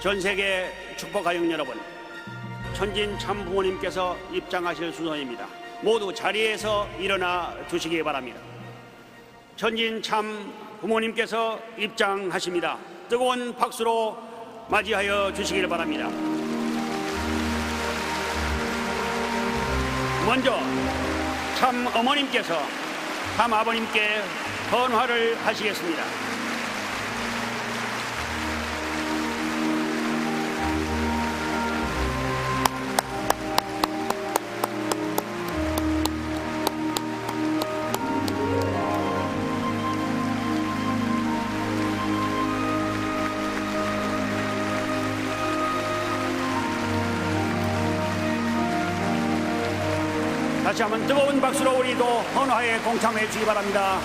전 세계 축복가족 여러분, 천진 참 부모님께서 입장하실 순서입니다. 모두 자리에서 일어나 주시기 바랍니다. 천진 참 부모님께서 입장하십니다. 뜨거운 박수로 맞이하여 주시길 바랍니다. 먼저 참 어머님께서 참 아버님께 헌화를 하시겠습니다. 다시 한번 뜨거운 박수로 우리도 헌화에 동참해 주시기 바랍니다.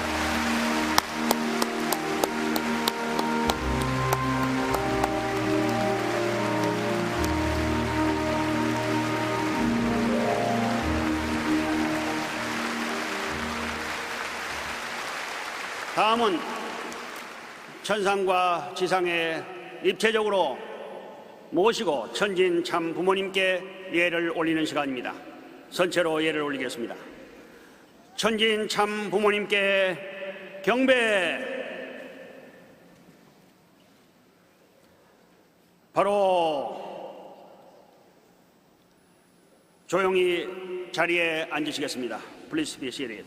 다음은 천상과 지상에 입체적으로 모시고 천진 참 부모님께 예를 올리는 시간입니다. 선체로 예를 올리겠습니다. 천진 참 부모님께 경배. 바로 조용히 자리에 앉으시겠습니다. Please be seated.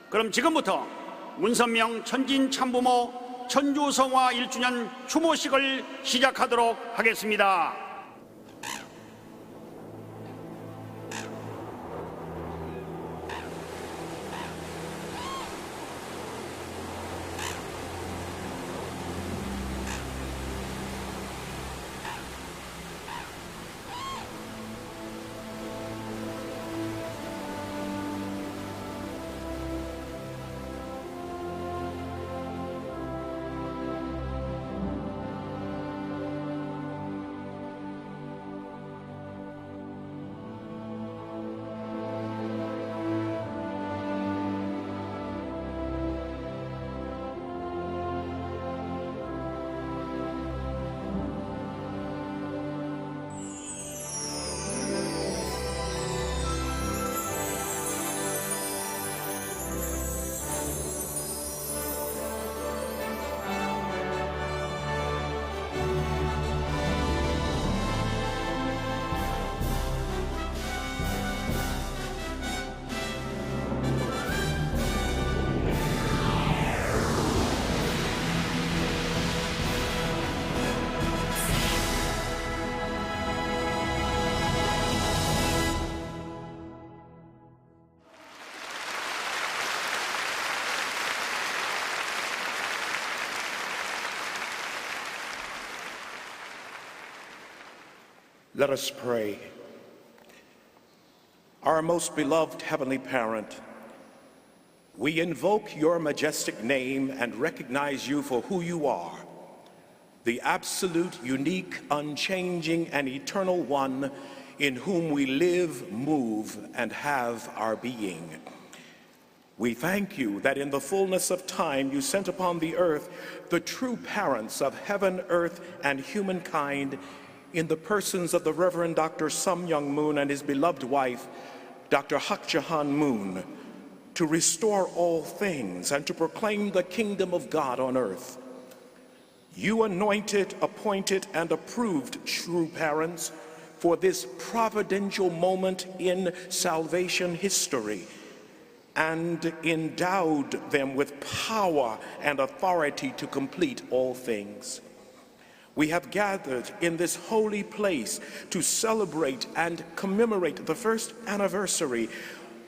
그럼 지금부터 문선명 천진 참부모 천주성화 1주년 추모식을 시작하도록 하겠습니다. Let us pray. Our most beloved Heavenly Parent, we invoke your majestic name and recognize you for who you are, the absolute, unique, unchanging, and eternal one in whom we live, move, and have our being. We thank you that in the fullness of time you sent upon the earth the true parents of heaven, earth, and humankind in the persons of the Reverend Dr. Sum Young Moon and his beloved wife, Dr. Hak Jahan Moon, to restore all things and to proclaim the kingdom of God on earth. You anointed, appointed, and approved true parents for this providential moment in salvation history and endowed them with power and authority to complete all things. We have gathered in this holy place to celebrate and commemorate the first anniversary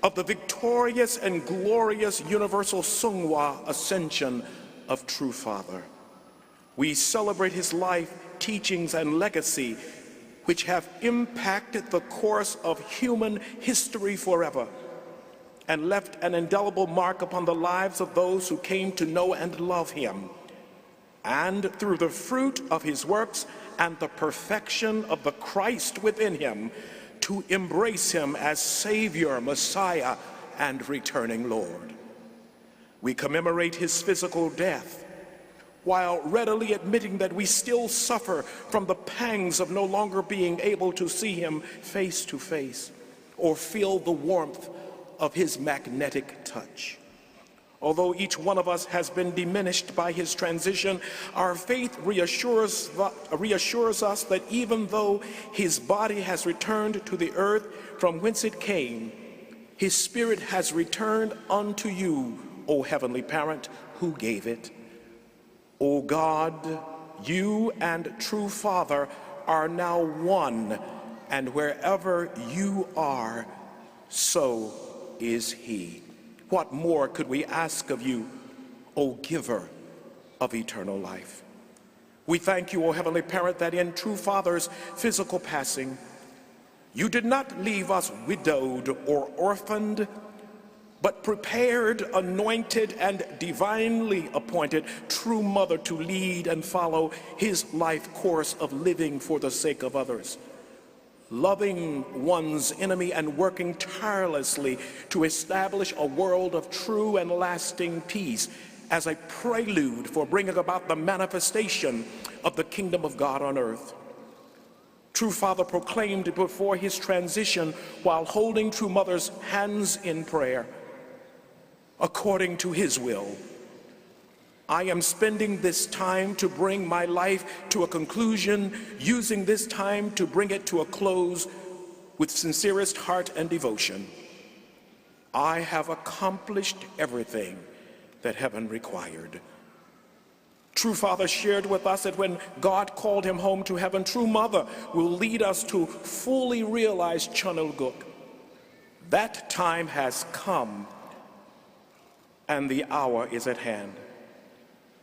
of the victorious and glorious universal Seonghwa ascension of True Father. We celebrate his life, teachings, and legacy, which have impacted the course of human history forever and left an indelible mark upon the lives of those who came to know and love him. And through the fruit of his works and the perfection of the Christ within him, to embrace him as Savior, Messiah, and returning Lord. We commemorate his physical death while readily admitting that we still suffer from the pangs of no longer being able to see him face to face or feel the warmth of his magnetic touch. Although each one of us has been diminished by his transition, our faith reassures us that even though his body has returned to the earth from whence it came, his spirit has returned unto you, O Heavenly Parent, who gave it. O God, you and true Father are now one, and wherever you are, so is he. What more could we ask of you, O giver of eternal life? We thank you, O Heavenly Parent, that in true Father's physical passing, you did not leave us widowed or orphaned, but prepared, anointed, and divinely appointed true mother to lead and follow his life course of living for the sake of others, loving one's enemy and working tirelessly to establish a world of true and lasting peace as a prelude for bringing about the manifestation of the kingdom of God on earth. True Father proclaimed before his transition while holding True Mother's hands in prayer, according to his will, I am spending this time to bring my life to a conclusion, using this time to bring it to a close with sincerest heart and devotion. I have accomplished everything that heaven required. True Father shared with us that when God called him home to heaven, True Mother will lead us to fully realize Chunilguk. That time has come, and the hour is at hand.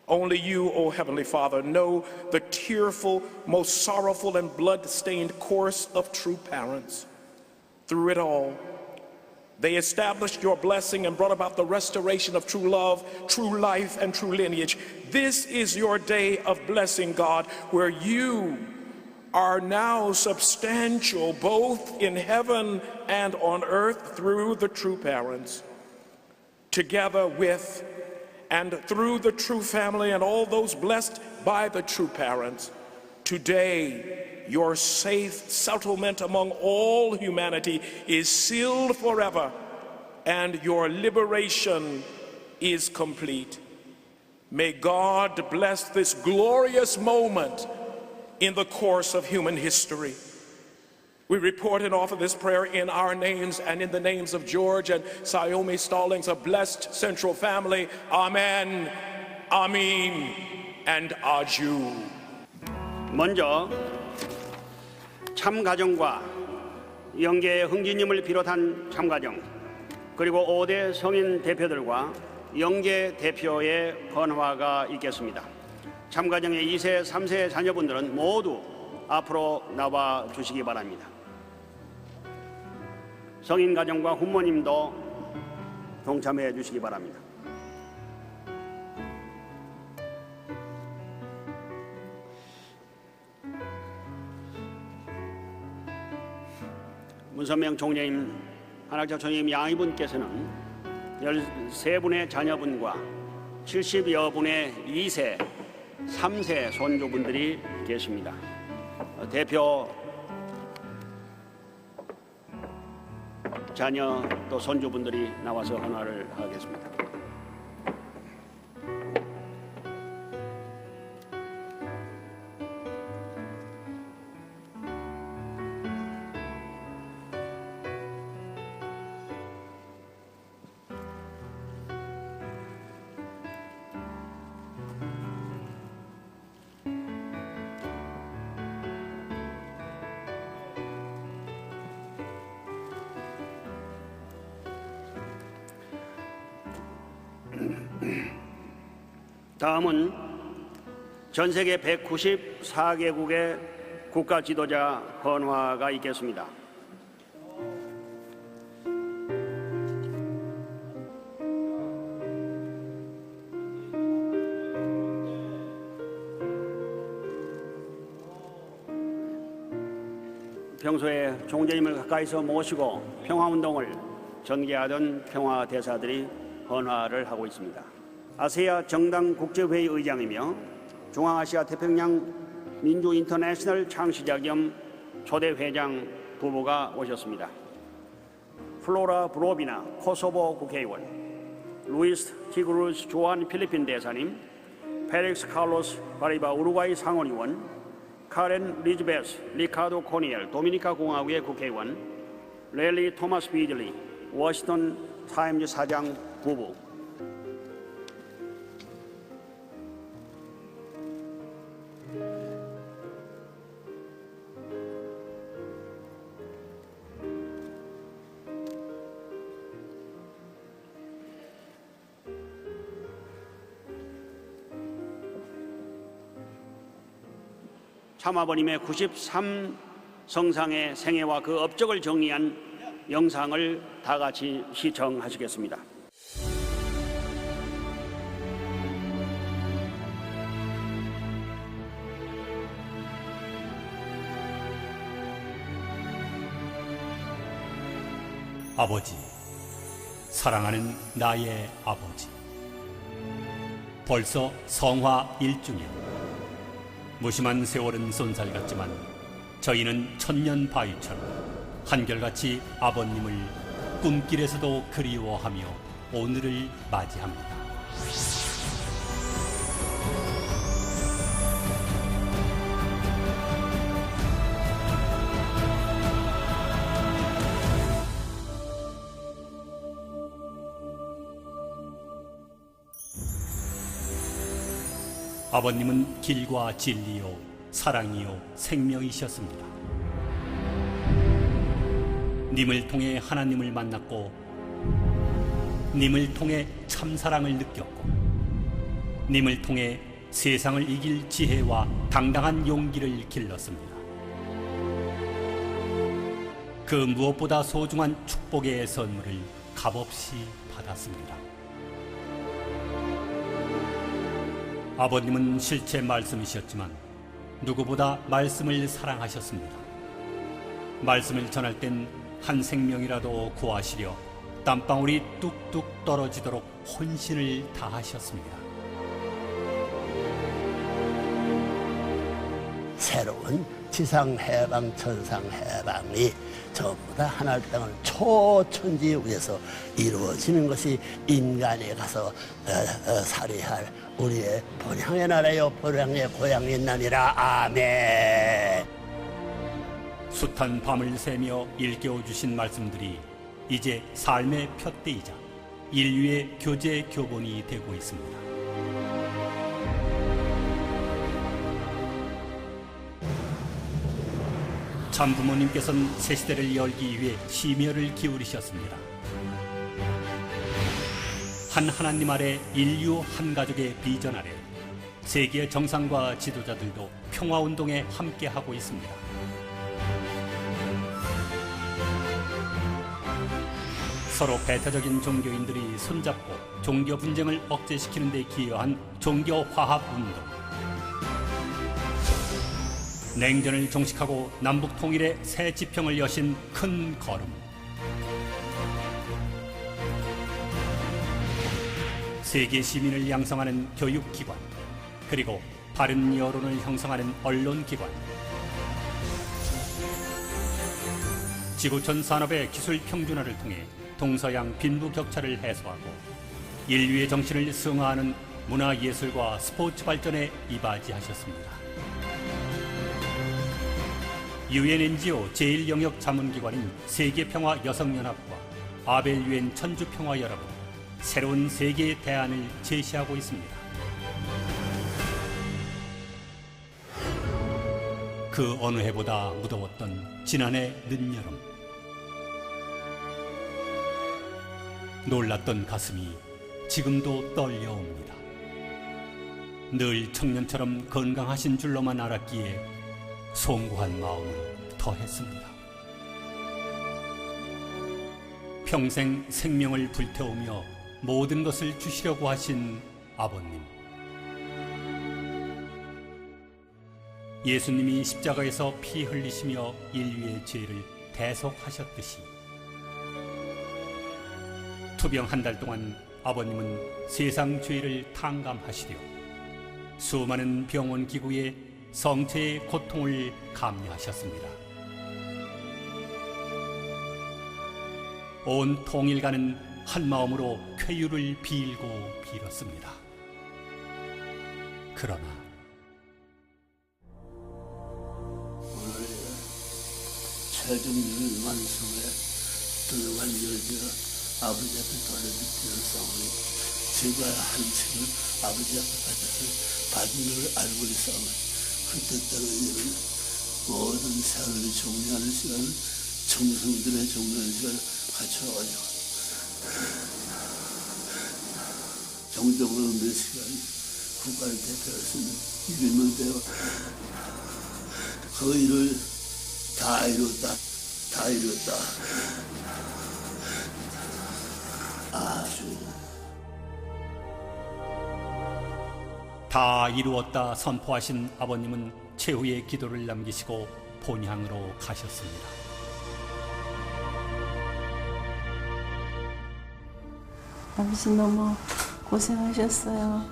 Only you, O Heavenly Father, know the tearful, most sorrowful, and blood-stained course of true parents. Through it all, they established your blessing and brought about the restoration of true love, true life, and true lineage. This is your day of blessing, God, where you are now substantial both in heaven and on earth through the true parents. Together with and through the true family and all those blessed by the true parents, today your safe settlement among all humanity is sealed forever, and your liberation is complete. May God bless this glorious moment in the course of human history. We report and offer this prayer in our names and in the names of George and Saomi Stallings, a blessed central family. Amen, Amin, and Aju. 먼저 참가정과 영계 흥진님을 비롯한 참가정, 그리고 5대 성인 대표들과 영계 대표의 헌화가 있겠습니다. 참가정의 2세, 3세 자녀분들은 모두 앞으로 나와 주시기 바랍니다. 성인 가정과 훈모님도 동참해 주시기 바랍니다. 문선명 총재님, 한학자 총재님 양이분께서는 13분의 자녀분과 70여 분의 2세, 3세 손주분들이 계십니다. 대표 자녀 또 손주분들이 나와서 헌화를 하겠습니다. 다음은 전 세계 194개국의 국가 지도자 헌화가 있겠습니다. 평소에 총재님을 가까이서 모시고 평화운동을 전개하던 평화대사들이 헌화를 하고 있습니다. 아세아 정당 국제회의 의장이며 중앙아시아 태평양 민주 인터내셔널 창시자 겸 초대 회장 부부가 오셨습니다. 플로라 브로비나 코소보 국회의원, 루이스 티그루스 조안 필리핀 대사님, 페릭스 칼로스 바리바 우루과이 상원의원, 카렌 리즈베스 리카도 코니엘 도미니카 공화국의 국회의원, 렐리 토마스 비즐리 워싱턴 타임즈 사장 부부, 참아버님의 93성상의 생애와 그 업적을 정리한 영상을 다 같이 시청하시겠습니다. 아버지, 사랑하는 나의 아버지. 벌써 성화 1주년. 무심한 세월은 쏜살 같지만 저희는 천년 바위처럼 한결같이 아버님을 꿈길에서도 그리워하며 오늘을 맞이합니다. 아버님은 길과 진리요, 사랑이요, 생명이셨습니다. 님을 통해 하나님을 만났고, 님을 통해 참사랑을 느꼈고, 님을 통해 세상을 이길 지혜와 당당한 용기를 길렀습니다. 그 무엇보다 소중한 축복의 선물을 값없이 받았습니다. 아버님은 실제 말씀이셨지만 누구보다 말씀을 사랑하셨습니다. 말씀을 전할 땐 한 생명이라도 구하시려 땀방울이 뚝뚝 떨어지도록 혼신을 다하셨습니다. 새로운 지상해방, 천상해방이 전부 다 하늘 땅을 초천지 위에서 이루어지는 것이 인간에 가서 살해할 우리의 본향의 나라요 본향의 고향인 나니라. 아멘. 숱한 밤을 새며 일깨워 주신 말씀들이 이제 삶의 푯대이자 인류의 교제 교본이 되고 있습니다. 참 부모님께서는 새 시대를 열기 위해 심혈을 기울이셨습니다. 한 하나님 아래 인류 한 가족의 비전 아래 세계 정상과 지도자들도 평화운동에 함께하고 있습니다. 서로 배타적인 종교인들이 손잡고 종교 분쟁을 억제시키는 데 기여한 종교 화합 운동. 냉전을 종식하고 남북 통일의 새 지평을 여신 큰 걸음. 세계 시민을 양성하는 교육기관, 그리고 바른 여론을 형성하는 언론기관. 지구촌 산업의 기술 평준화를 통해 동서양 빈부격차를 해소하고 인류의 정신을 승화하는 문화예술과 스포츠 발전에 이바지하셨습니다. UN NGO 제1영역 자문기관인 세계평화여성연합과 아벨 UN 천주평화연합은 새로운 세계의 대안을 제시하고 있습니다. 그 어느 해보다 무더웠던 지난해 늦여름. 놀랐던 가슴이 지금도 떨려옵니다. 늘 청년처럼 건강하신 줄로만 알았기에 송구한 마음을 더했습니다. 평생 생명을 불태우며 모든 것을 주시려고 하신 아버님. 예수님이 십자가에서 피 흘리시며 인류의 죄를 대속하셨듯이 투병 한 달 동안 아버님은 세상 죄를 탕감하시려 수많은 병원 기구에 성체의 고통을 감내하셨습니다. 온 통일가는 한 마음으로 쾌유를 빌고 빌었습니다. 그러나 오늘 최종일 완성에 들어갈 여지가 아버지 앞에 돌려드리는 싸우니 제가 한 책을 아버지 앞에 받아서 받은 걸 알고 있사오니 그때 따르는 모든 생활을 정리하는 시간을 정성들의 정리하는 시간을 갖춰가지고 정적으로 몇 시간 국가를 대표할 수 있는 일이면 되어 그 일을 다 이뤘다. 아주 다 이루었다 선포하신 아버님은 최후의 기도를 남기시고 본향으로 가셨습니다. 아버지 너무 고생하셨어요.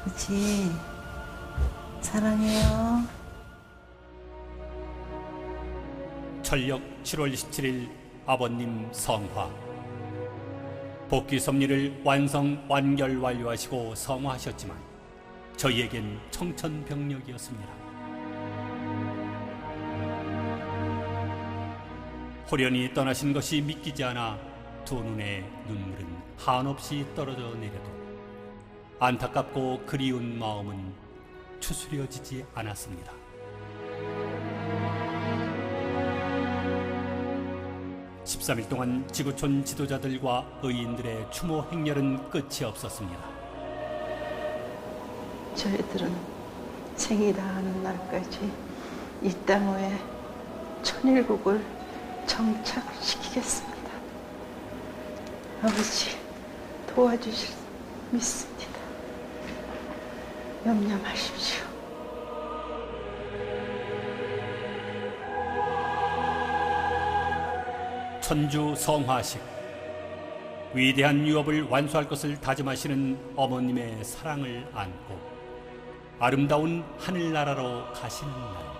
아버지 사랑해요. 철력 7월 17일 아버님 성화. 복귀 섭리를 완료하시고 성화하셨지만 저희에겐 청천벽력이었습니다. 호련히 떠나신 것이 믿기지 않아 두 눈에 눈물은 한없이 떨어져 내려도 안타깝고 그리운 마음은 추스려지지 않았습니다. (13일) 동안 지구촌 지도자들과 의인들의 추모 행렬은 끝이 없었습니다. 저희들은 생이 다하는 날까지 이 땅 위에 천일국을 정착시키겠습니다. 아버지 도와주실 믿습니다. 염려 마십시오. 천주 성화식. 위대한 유업을 완수할 것을 다짐하시는 어머님의 사랑을 안고 아름다운 하늘나라로 가시는 날.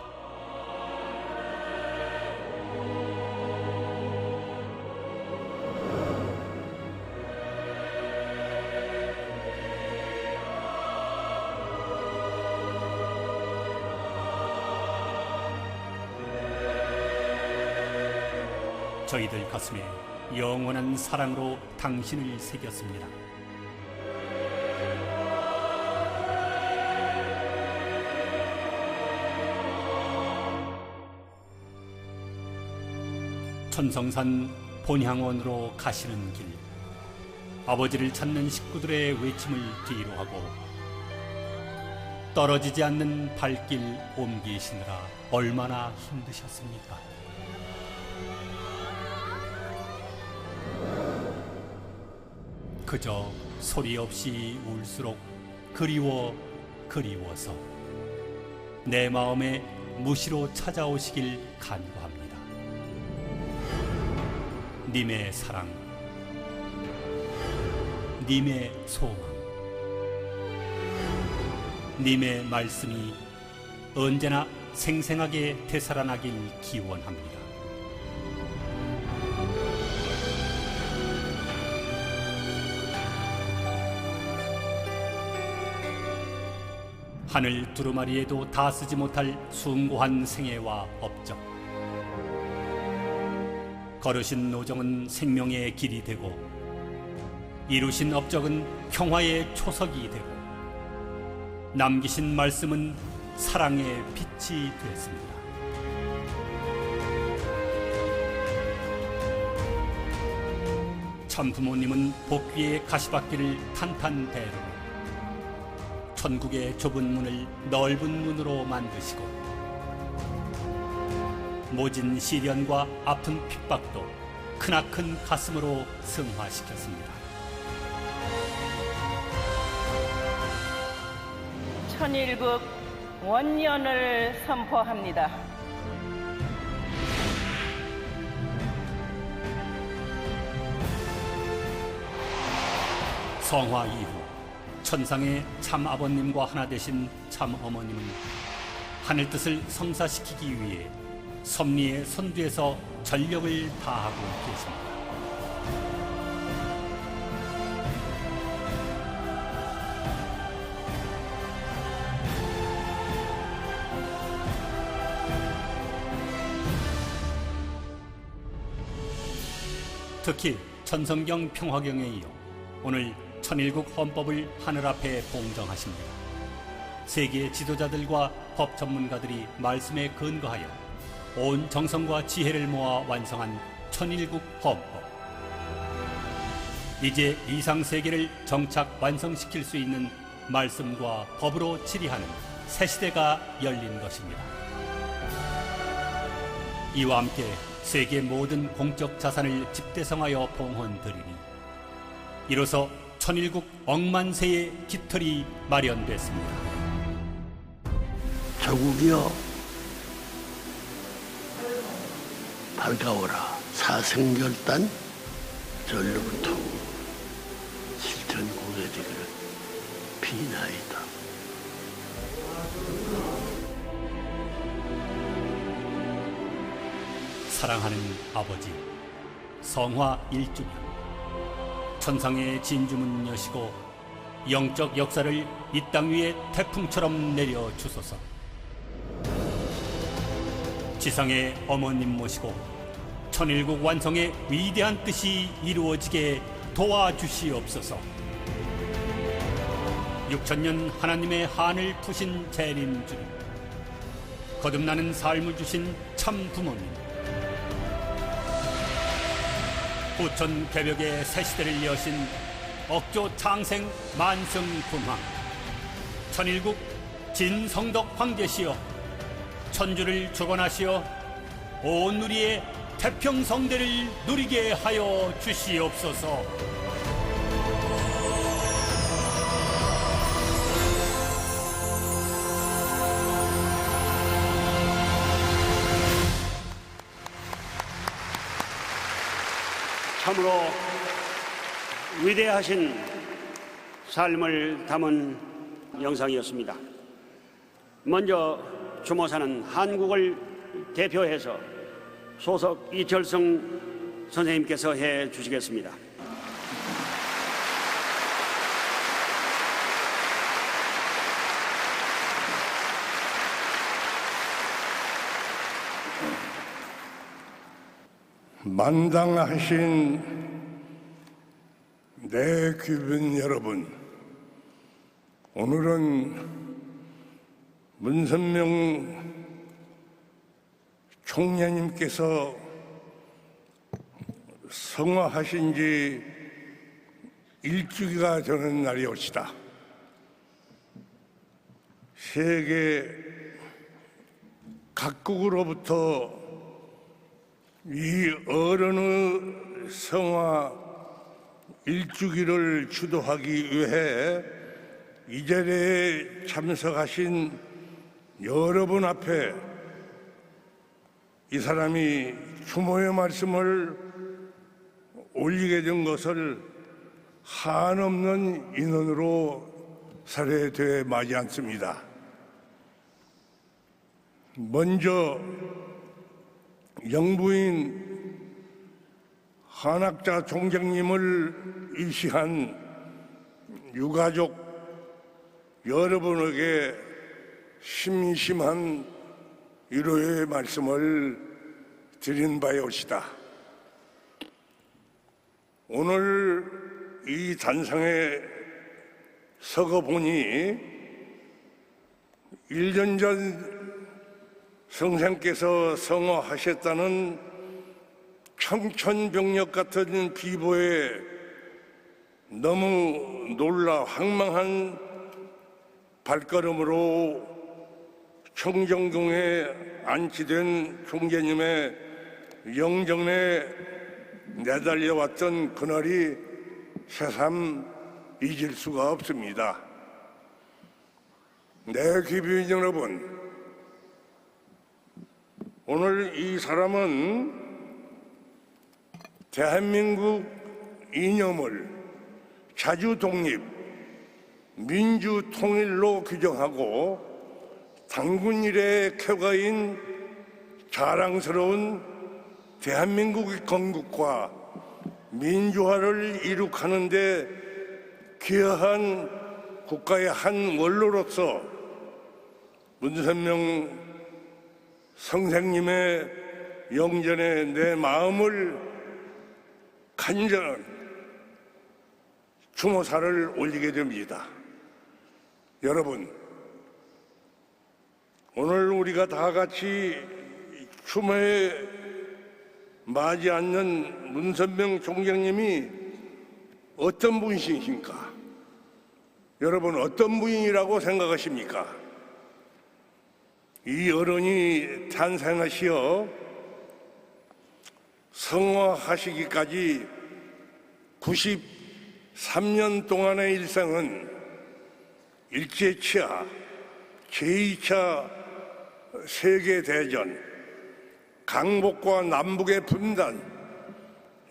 저희들 가슴에 영원한 사랑으로 당신을 새겼습니다. 천성산 본향원으로 가시는 길, 아버지를 찾는 식구들의 외침을 뒤로 하고 떨어지지 않는 발길 옮기시느라 얼마나 힘드셨습니까? 그저 소리 없이 울수록 그리워서 내 마음에 무시로 찾아오시길 간구합니다. 님의 사랑, 님의 소망, 님의 말씀이 언제나 생생하게 되살아나길 기원합니다. 하늘 두루마리에도 다 쓰지 못할 숭고한 생애와 업적. 걸으신 노정은 생명의 길이 되고 이루신 업적은 평화의 초석이 되고 남기신 말씀은 사랑의 빛이 되었습니다. 참 부모님은 복귀의 가시밭길을 탄탄대로 천국의 좁은 문을 넓은 문으로 만드시고 모진 시련과 아픈 핍박도 크나큰 가슴으로 승화시켰습니다. 천일국 원년을 선포합니다. 성화 이후 천상의 참 아버님과 하나 되신 참 어머님은 하늘 뜻을 성사시키기 위해 섭리의 선두에서 전력을 다하고 계십니다. 특히 천성경 평화경에 이어 오늘 천일국 헌법을 하늘 앞에 봉정하십니다. 세계 지도자들과 법 전문가들이 말씀에 근거하여 온 정성과 지혜를 모아 완성한 천일국 헌법. 이제 이상 세계를 정착 완성시킬 수 있는 말씀과 법으로 치리하는 새 시대가 열린 것입니다. 이와 함께 세계 모든 공적 자산을 집대성하여 봉헌드리니 이로써 천일국 억만세의 깃털이 마련됐습니다. 조국이여 밝아오라. 사생결단 전로부터 실천공회되기를 비나이다. 사랑하는 아버지, 성화 1주년, 천상의 진주문 여시고 영적 역사를 이 땅 위에 태풍처럼 내려 주소서. 지상의 어머님 모시고 천일국 완성의 위대한 뜻이 이루어지게 도와주시옵소서. 6천년 하나님의 한을 푸신 재림 주님, 거듭나는 삶을 주신 참 부모님, 부천 개벽의 새 시대를 여신 억조 창생 만성군왕, 천일국 진성덕 황제시여, 천주를 주관하시어 온 누리의 태평성대를 누리게 하여 주시옵소서. 참으로 위대하신 삶을 담은 영상이었습니다. 먼저 주모사는 한국을 대표해서 소속 이철성 선생님께서 해 주시겠습니다. 만당하신 내 귀빈 여러분, 오늘은 문선명 총리님께서 성화하신 지 일주기가 되는 날이옵시다. 세계 각국으로부터 이 어른의 성화 일주기를 주도하기 위해 이 자리에 참석하신 여러분 앞에 이 사람이 추모의 말씀을 올리게 된 것을 한없는 인원으로 살해되어 마지 않습니다. 먼저 영부인 한학자 총장님을 위시한 유가족 여러분에게 심심한 위로의 말씀을 드린 바이옵시다. 오늘 이 단상에 서거 보니 1년 전 성생께서 성화하셨다는 청천벽력 같은 비보에 너무 놀라 황망한 발걸음으로 청정궁에 안치된 총재님의 영정에 내달려왔던 그날이 새삼 잊을 수가 없습니다. 내 귀빈 여러분, 오늘 이 사람은 대한민국 이념을 자주 독립, 민주 통일로 규정하고 단군 이래의 쾌거인 자랑스러운 대한민국의 건국과 민주화를 이룩하는 데 기여한 국가의 한 원로로서 문선명 선생님의 영전에 내 마음을 간절한 추모사를 올리게 됩니다. 여러분, 오늘 우리가 다 같이 추모에 맞이 않는 문선명 총장님이 어떤 분이십니까? 여러분, 어떤 분이라고 생각하십니까? 이 어른이 탄생하시어 성화하시기까지 93년 동안의 일생은 일제치하, 제2차 세계대전, 강복과 남북의 분단,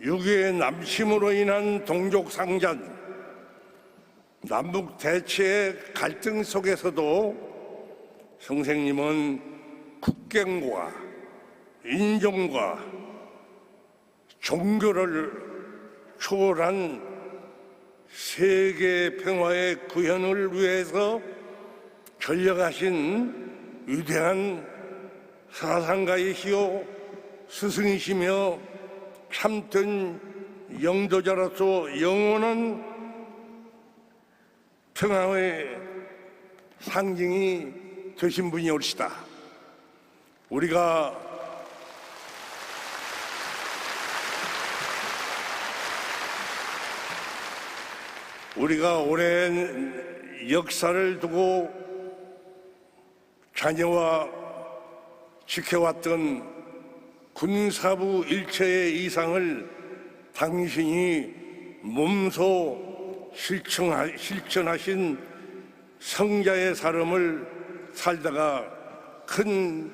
6.25의 남침으로 인한 동족상잔, 남북 대치의 갈등 속에서도 선생님은 국경과 인종과 종교를 초월한 세계 평화의 구현을 위해서 전력하신 위대한 사상가이시오 스승이시며 참된 영도자로서 영원한 평화의 상징이 되신 분이 옳시다. 우리가 오랜 역사를 두고 자녀와 지켜왔던 군사부 일체의 이상을 당신이 몸소 실천하신 성자의 삶을 살다가 큰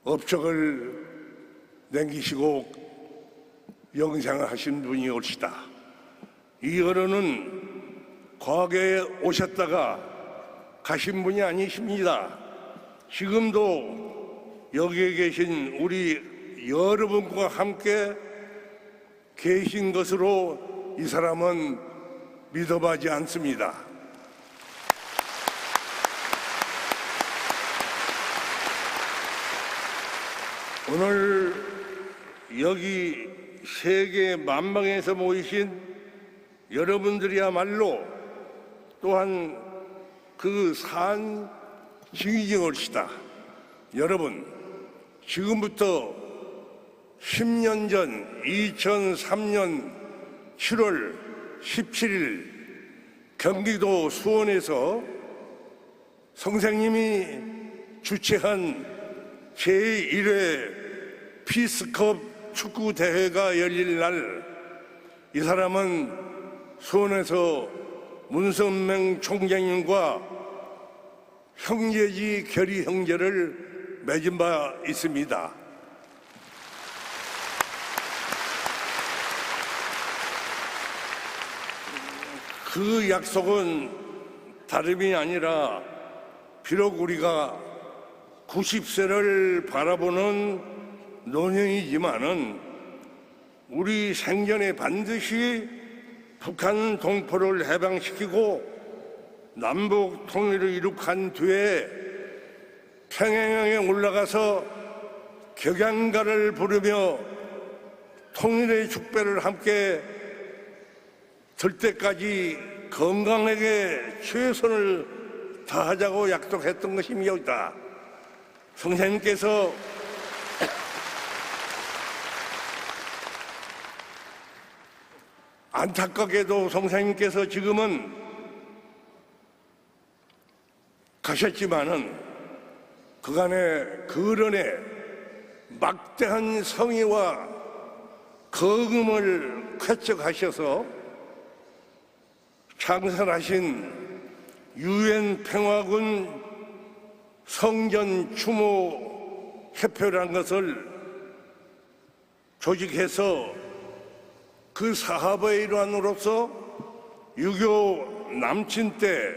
업적을 남기시고 영생을 하신 분이 옳시다. 이 어른은 과거에 오셨다가 가신 분이 아니십니다. 지금도 여기에 계신 우리 여러분과 함께 계신 것으로 이 사람은 믿어하지 않습니다. 오늘 여기 세계 만방에서 모이신 여러분들이야말로 또한 그 산 지휘정을시다. 여러분, 지금부터 10년 전 2003년 7월 17일 경기도 수원에서 선생님이 주최한 제1회 피스컵 축구 대회가 열릴 날 이 사람은 수원에서 문선명 총장님과 형제지 결의 형제를 맺은 바 있습니다. 그 약속은 다름이 아니라 비록 우리가 90세를 바라보는 노년이지만은 우리 생전에 반드시 북한 동포를 해방시키고 남북 통일을 이룩한 뒤에 평양에 올라가서 격양가를 부르며 통일의 축배를 함께 들 때까지 건강하게 최선을 다하자고 약속했던 것이 여기다. 선생님께서 안타깝게도 선생님께서 지금은 가셨지만은 그간의 그런의 막대한 성의와 거금을 쾌척하셔서 창설하신 유엔 평화군 성전 추모 협회라는 것을 조직해서 그 사업의 일환으로서 6.25 남친 때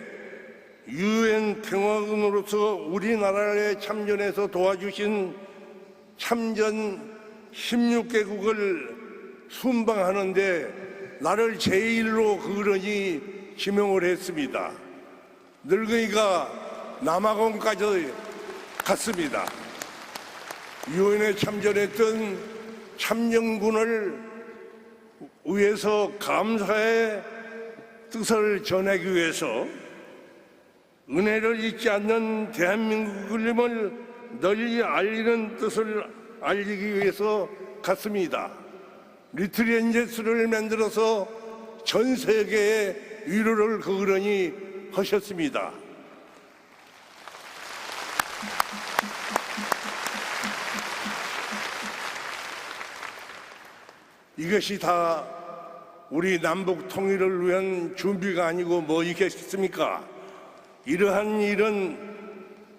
유엔 평화군으로서 우리나라에 참전해서 도와주신 참전 16개국을 순방하는데 나를 제1로 그러니 지명을 했습니다. 늙은이가 남아공까지 갔습니다. 유엔에 참전했던 참전군을 위해서 감사의 뜻을 전하기 위해서 은혜를 잊지 않는 대한민국을 널리 알리는 뜻을 알리기 위해서 갔습니다. 리틀 엔젤스를 만들어서 전 세계에 위로를 그러니 하셨습니다. 이것이 다 우리 남북 통일을 위한 준비가 아니고 뭐이겠습니까? 이러한 일은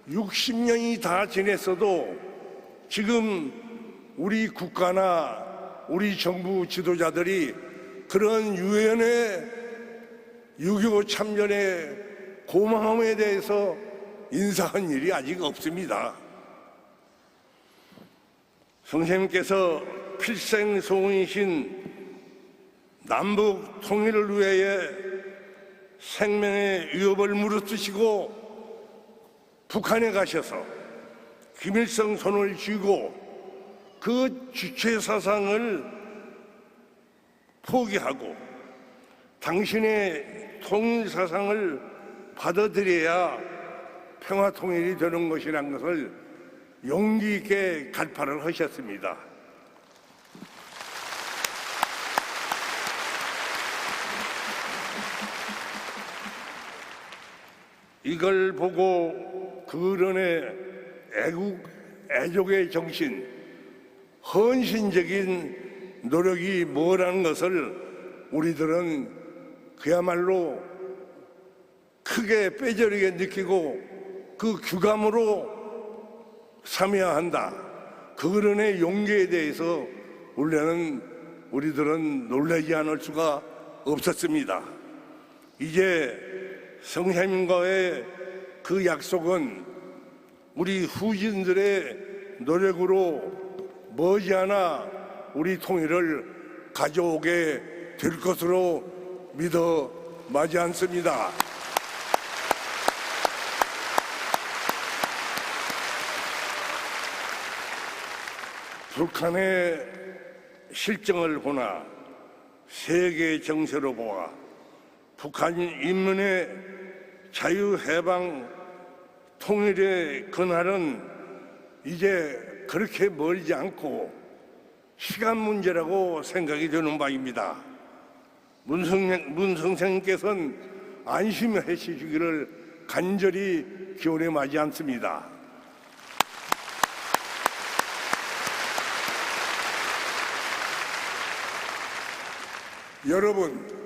60년이 다 지냈어도 지금 우리 국가나 우리 정부 지도자들이 그런 유엔의 6.25 참전의 고마움에 대해서 인사한 일이 아직 없습니다. 선생님께서 필생소원이신 남북 통일을 위해 생명의 위협을 무릅쓰시고 북한에 가셔서 김일성 손을 쥐고 그 주체 사상을 포기하고 당신의 통일 사상을 받아들여야 평화 통일이 되는 것이라는 것을 용기 있게 갈파를 하셨습니다. 이걸 보고 그런의 애국의 정신, 헌신적인 노력이 뭐라는 것을 우리들은 그야말로 크게 뼈저리게 느끼고 그 규감으로 삼아야 한다. 그런의 용기에 대해서 우리들은 놀라지 않을 수가 없었습니다. 이제 성사님과의 그 약속은 우리 후진들의 노력으로 머지않아 우리 통일을 가져오게 될 것으로 믿어 마지 않습니다. 북한의 실정을 보나 세계 정세로 보아 북한 인민의 자유해방 통일의 그날은 이제 그렇게 멀지 않고 시간 문제라고 생각이 되는 바입니다. 문 선생님께서는 안심해 주시기를 간절히 기원해 마지 않습니다. 여러분,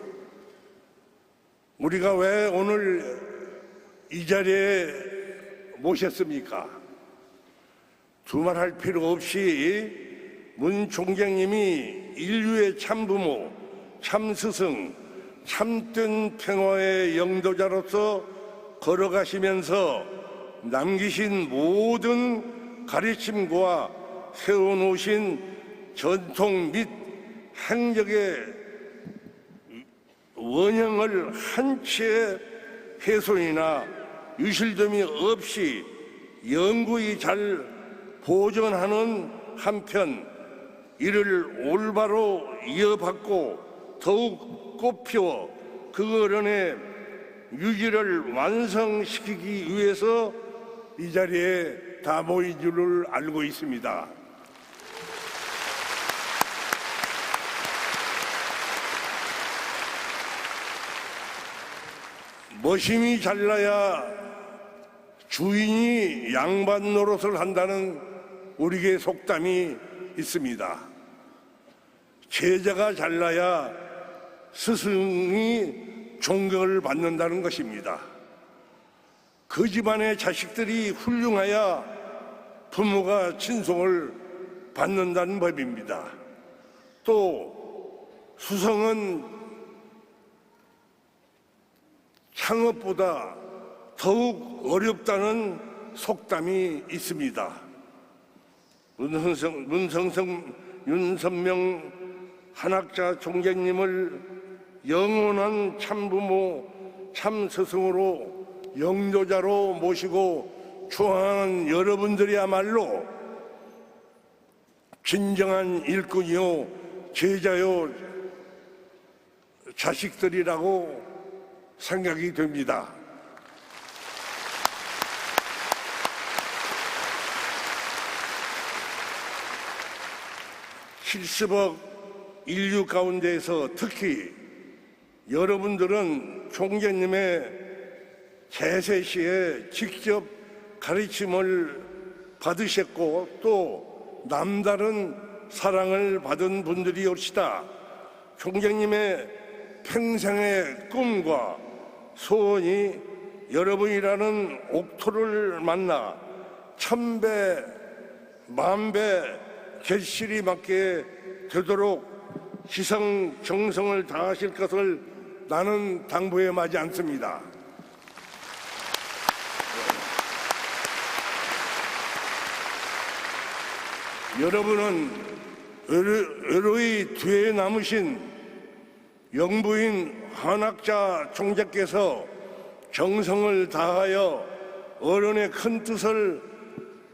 우리가 왜 오늘 이 자리에 모셨습니까? 두말할 필요 없이 문 총장님이 인류의 참부모, 참스승, 참된 평화의 영도자로서 걸어가시면서 남기신 모든 가르침과 세워놓으신 전통 및 행적의 원형을 한치의 훼손이나 유실점이 없이 영구히 잘 보존하는 한편 이를 올바로 이어받고 더욱 꽃피워 그 어른의 유지를 완성시키기 위해서 이 자리에 다 모인 줄을 알고 있습니다. 머심이 잘나야 주인이 양반 노릇을 한다는 우리에게 속담이 있습니다. 제자가 잘나야 스승이 존경을 받는다는 것입니다. 그 집안의 자식들이 훌륭해야 부모가 친송을 받는다는 법입니다. 또 수성은 창업보다 더욱 어렵다는 속담이 있습니다. 윤선명 한학자 총재님을 영원한 참부모, 참스승으로 영도자로 모시고 추앙하는 여러분들이야말로 진정한 일꾼이요, 제자요, 자식들이라고 생각이 됩니다. (70억) 인류 가운데에서 특히 여러분들은 총재님의 제세 시에 직접 가르침을 받으셨고 또 남다른 사랑을 받은 분들이옵시다. 총재님의 평생의 꿈과 소원이 여러분이라는 옥토를 만나 천배 만배 결실이 맞게 되도록 희생 정성을 다하실 것을 나는 당부해 마지 않습니다. 여러분은 의로이 뒤에 남으신 영부인 한학자 총재께서 정성을 다하여 어른의 큰 뜻을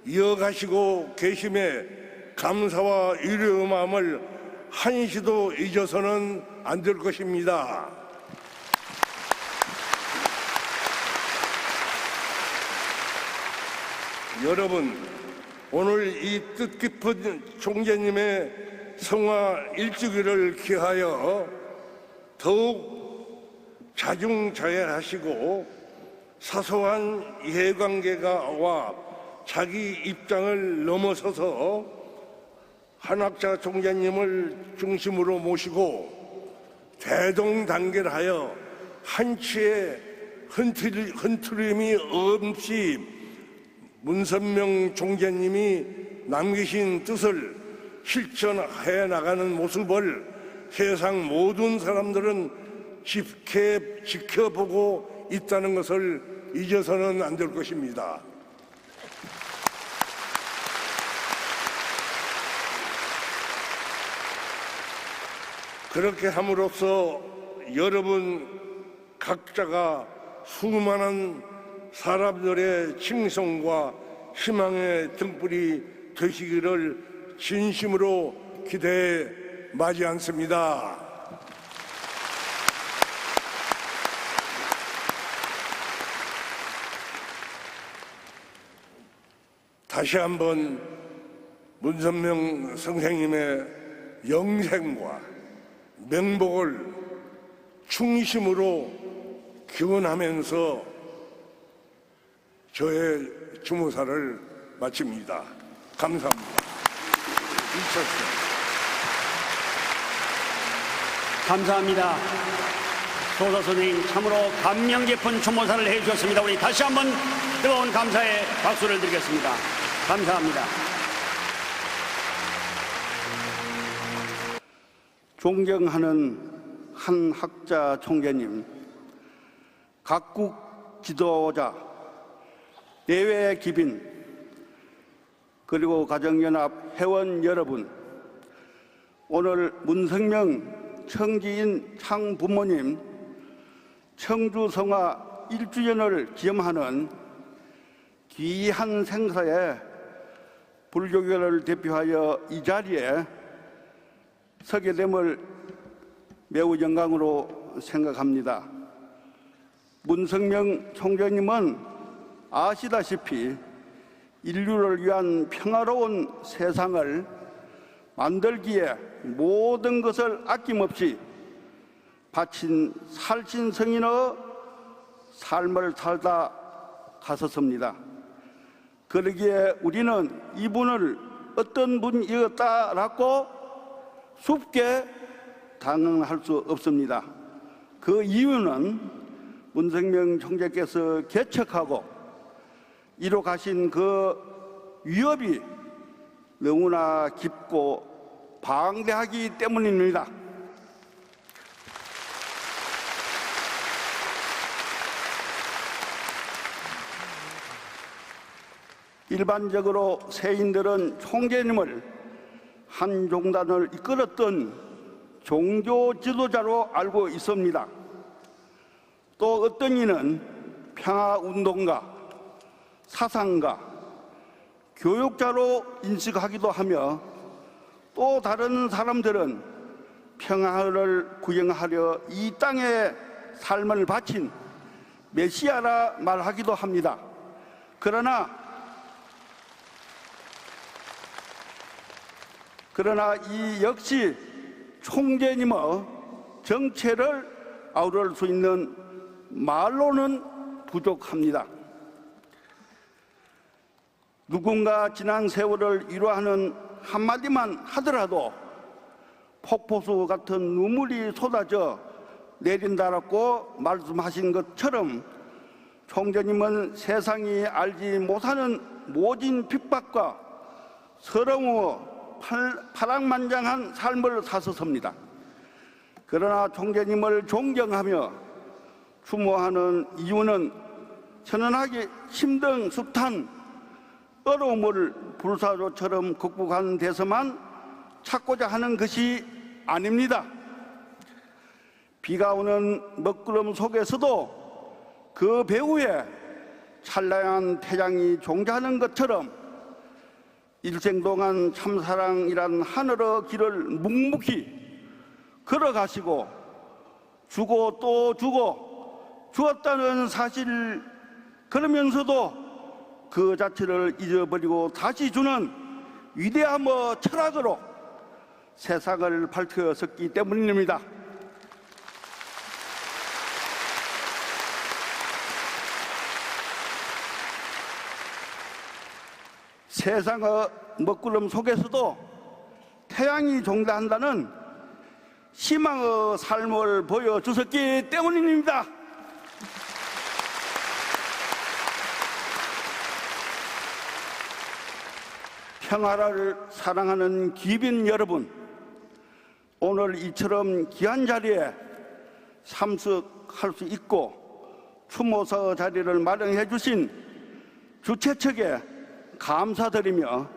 이어가시고 계심에 감사와 위로의 마음을 한시도 잊어서는 안 될 것입니다. 여러분, 오늘 이 뜻깊은 총재님의 성화 일주기를 기하여 더욱 자중자애하시고 사소한 이해관계와 자기 입장을 넘어서서 한학자 총재님을 중심으로 모시고 대동단결하여 한치의 흔들림이 없이 문선명 총재님이 남기신 뜻을 실천해 나가는 모습을 세상 모든 사람들은 지켜보고 있다는 것을 잊어서는 안 될 것입니다. 그렇게 함으로써 여러분 각자가 수많은 사람들의 칭송과 희망의 등불이 되시기를 진심으로 기대해 마지 않습니다. 다시 한번 문선명 선생님의 영생과 명복을 충심으로 기원하면서 저의 주무사를 마칩니다. 감사합니다. 감사합니다. 소서 선생님 참으로 감명 깊은 추모사를 해주셨습니다. 우리 다시 한번 뜨거운 감사의 박수를 드리겠습니다. 감사합니다. 존경하는 한학자 총재님, 각국 지도자, 대외 기빈, 그리고 가정연합 회원 여러분, 오늘 문선명 청지인 창부모님 청주성화 1주년을 기념하는 귀한 생사에 불교계를 대표하여 이 자리에 서게 됨을 매우 영광으로 생각합니다. 문선명 총재님은 아시다시피 인류를 위한 평화로운 세상을 만들기에 모든 것을 아낌없이 바친 살신성인의 삶을 살다 가셨습니다. 그러기에 우리는 이분을 어떤 분이었다라고 쉽게 단언할 수 없습니다. 그 이유는 문선명 총재께서 개척하고 이뤄가신 그 위협이 너무나 깊고 방대하기 때문입니다. 일반적으로 세인들은 총재님을 한 종단을 이끌었던 종교 지도자로 알고 있습니다. 또 어떤 이는 평화운동가, 사상가, 교육자로 인식하기도 하며 또 다른 사람들은 평화를 구현하려 이 땅에 삶을 바친 메시아라 말하기도 합니다. 그러나 이 역시 총재님의 정체를 아우를 수 있는 말로는 부족합니다. 누군가 지난 세월을 위로하는 한마디만 하더라도 폭포수 같은 눈물이 쏟아져 내린다라고 말씀하신 것처럼 총재님은 세상이 알지 못하는 모진 핍박과 서러움과 파랑만장한 삶을 사셨습니다. 그러나 총재님을 존경하며 추모하는 이유는 천연하기 힘든 숱한 어려움을 불사조처럼 극복하는 데서만 찾고자 하는 것이 아닙니다. 비가 오는 먹구름 속에서도 그 배후에 찬란한 태양이 존재하는 것처럼 일생 동안 참사랑이란 하늘의 길을 묵묵히 걸어가시고 주고 또 주고 주었다는 사실, 그러면서도 그 자체를 잊어버리고 다시 주는 위대함의 철학으로 세상을 밝혀섰기 때문입니다. 세상의 먹구름 속에서도 태양이 존재한다는 희망의 삶을 보여주셨기 때문입니다. 평화를 사랑하는 기빈 여러분, 오늘 이처럼 귀한 자리에 참석할 수 있고 추모서 자리를 마련해 주신 주최 측에 감사드리며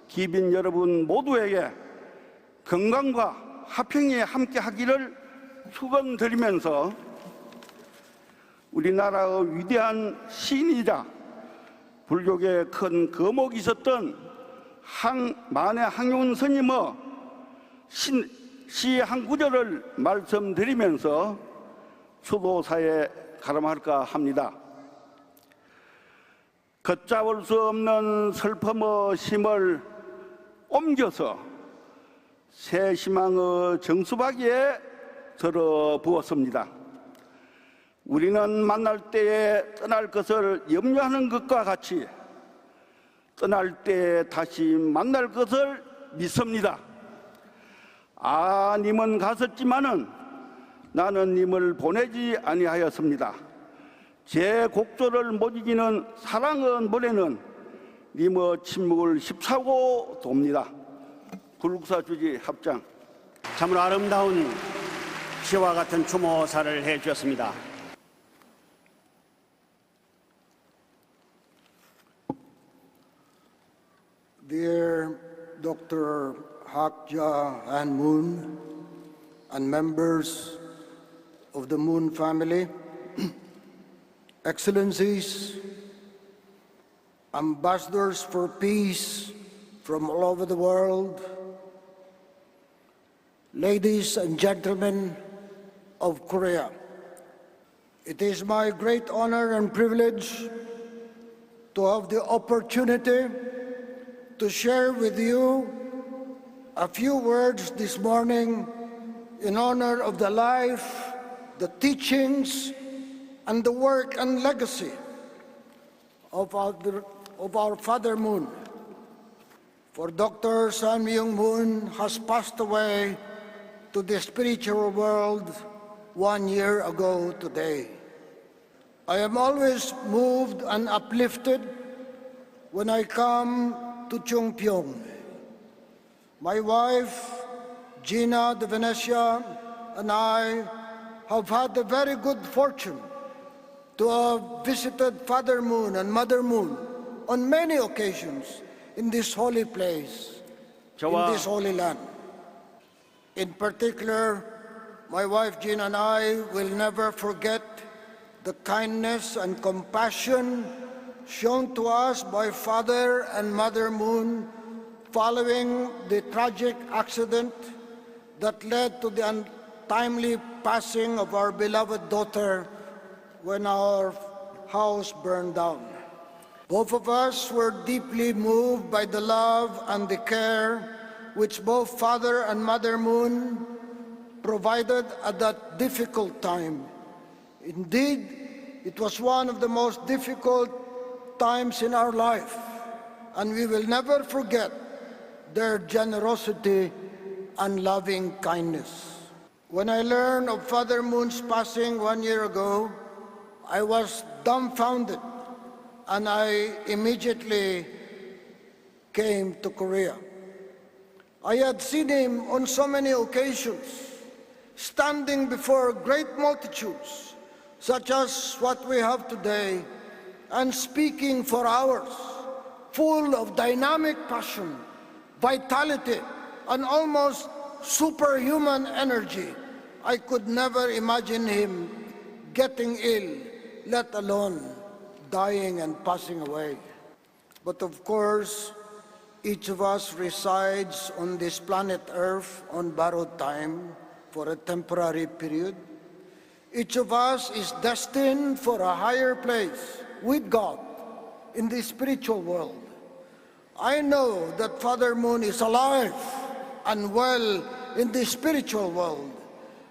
기빈 여러분 모두에게 건강과 화평이 함께 하기를 축원드리면서 우리나라의 위대한 시인이자 불교계에 큰 거목이 있었던 만해 항윤 스님의 시 한 구절을 말씀드리면서 수도사에 가름할까 합니다. 걷잡을 수 없는 슬픔의 심을 옮겨서 새 희망의 정수박이에 들어 부었습니다. 우리는 만날 때에 떠날 것을 염려하는 것과 같이 떠날 때에 다시 만날 것을 믿습니다. 님은 가셨지만은 나는 님을 보내지 아니하였습니다. 제 곡조를 못 이기는 사랑의 노래는 님의 침묵을 휩싸고 돕니다. 굴국사 주지 합장. 참으로 아름다운 시와 같은 추모사를 해주셨습니다. Dear Dr. Hak Ja Han Moon and members of the Moon family, Excellencies, ambassadors for peace from all over the world, ladies and gentlemen of Korea, it is my great honor and privilege to have the opportunity to share with you a few words this morning in honor of the life, the teachings, and the work and legacy of our Father Moon. For Dr. Sun Myung Moon has passed away to the spiritual world 1 year ago today. I am always moved and uplifted when I come to Chungpyong. My wife, Gina de Venecia, and I have had the very good fortune to have visited Father Moon and Mother Moon on many occasions in this holy place, in this holy land. In particular, my wife Jean and I will never forget the kindness and compassion shown to us by Father and Mother Moon following the tragic accident that led to the untimely passing of our beloved daughter when our house burned down. Both of us were deeply moved by the love and the care which both Father and Mother Moon provided at that difficult time. Indeed, it was one of the most difficult times in our life, and we will never forget their generosity and loving kindness. When I learned of Father Moon's passing 1 year ago, I was dumbfounded, and I immediately came to Korea. I had seen him on so many occasions, standing before great multitudes, such as what we have today, and speaking for hours, full of dynamic passion, vitality, and almost superhuman energy. I could never imagine him getting ill, let alone dying and passing away. But of course, each of us resides on this planet Earth on borrowed time for a temporary period. Each of us is destined for a higher place with God in the spiritual world. I know that Father Moon is alive and well in the spiritual world,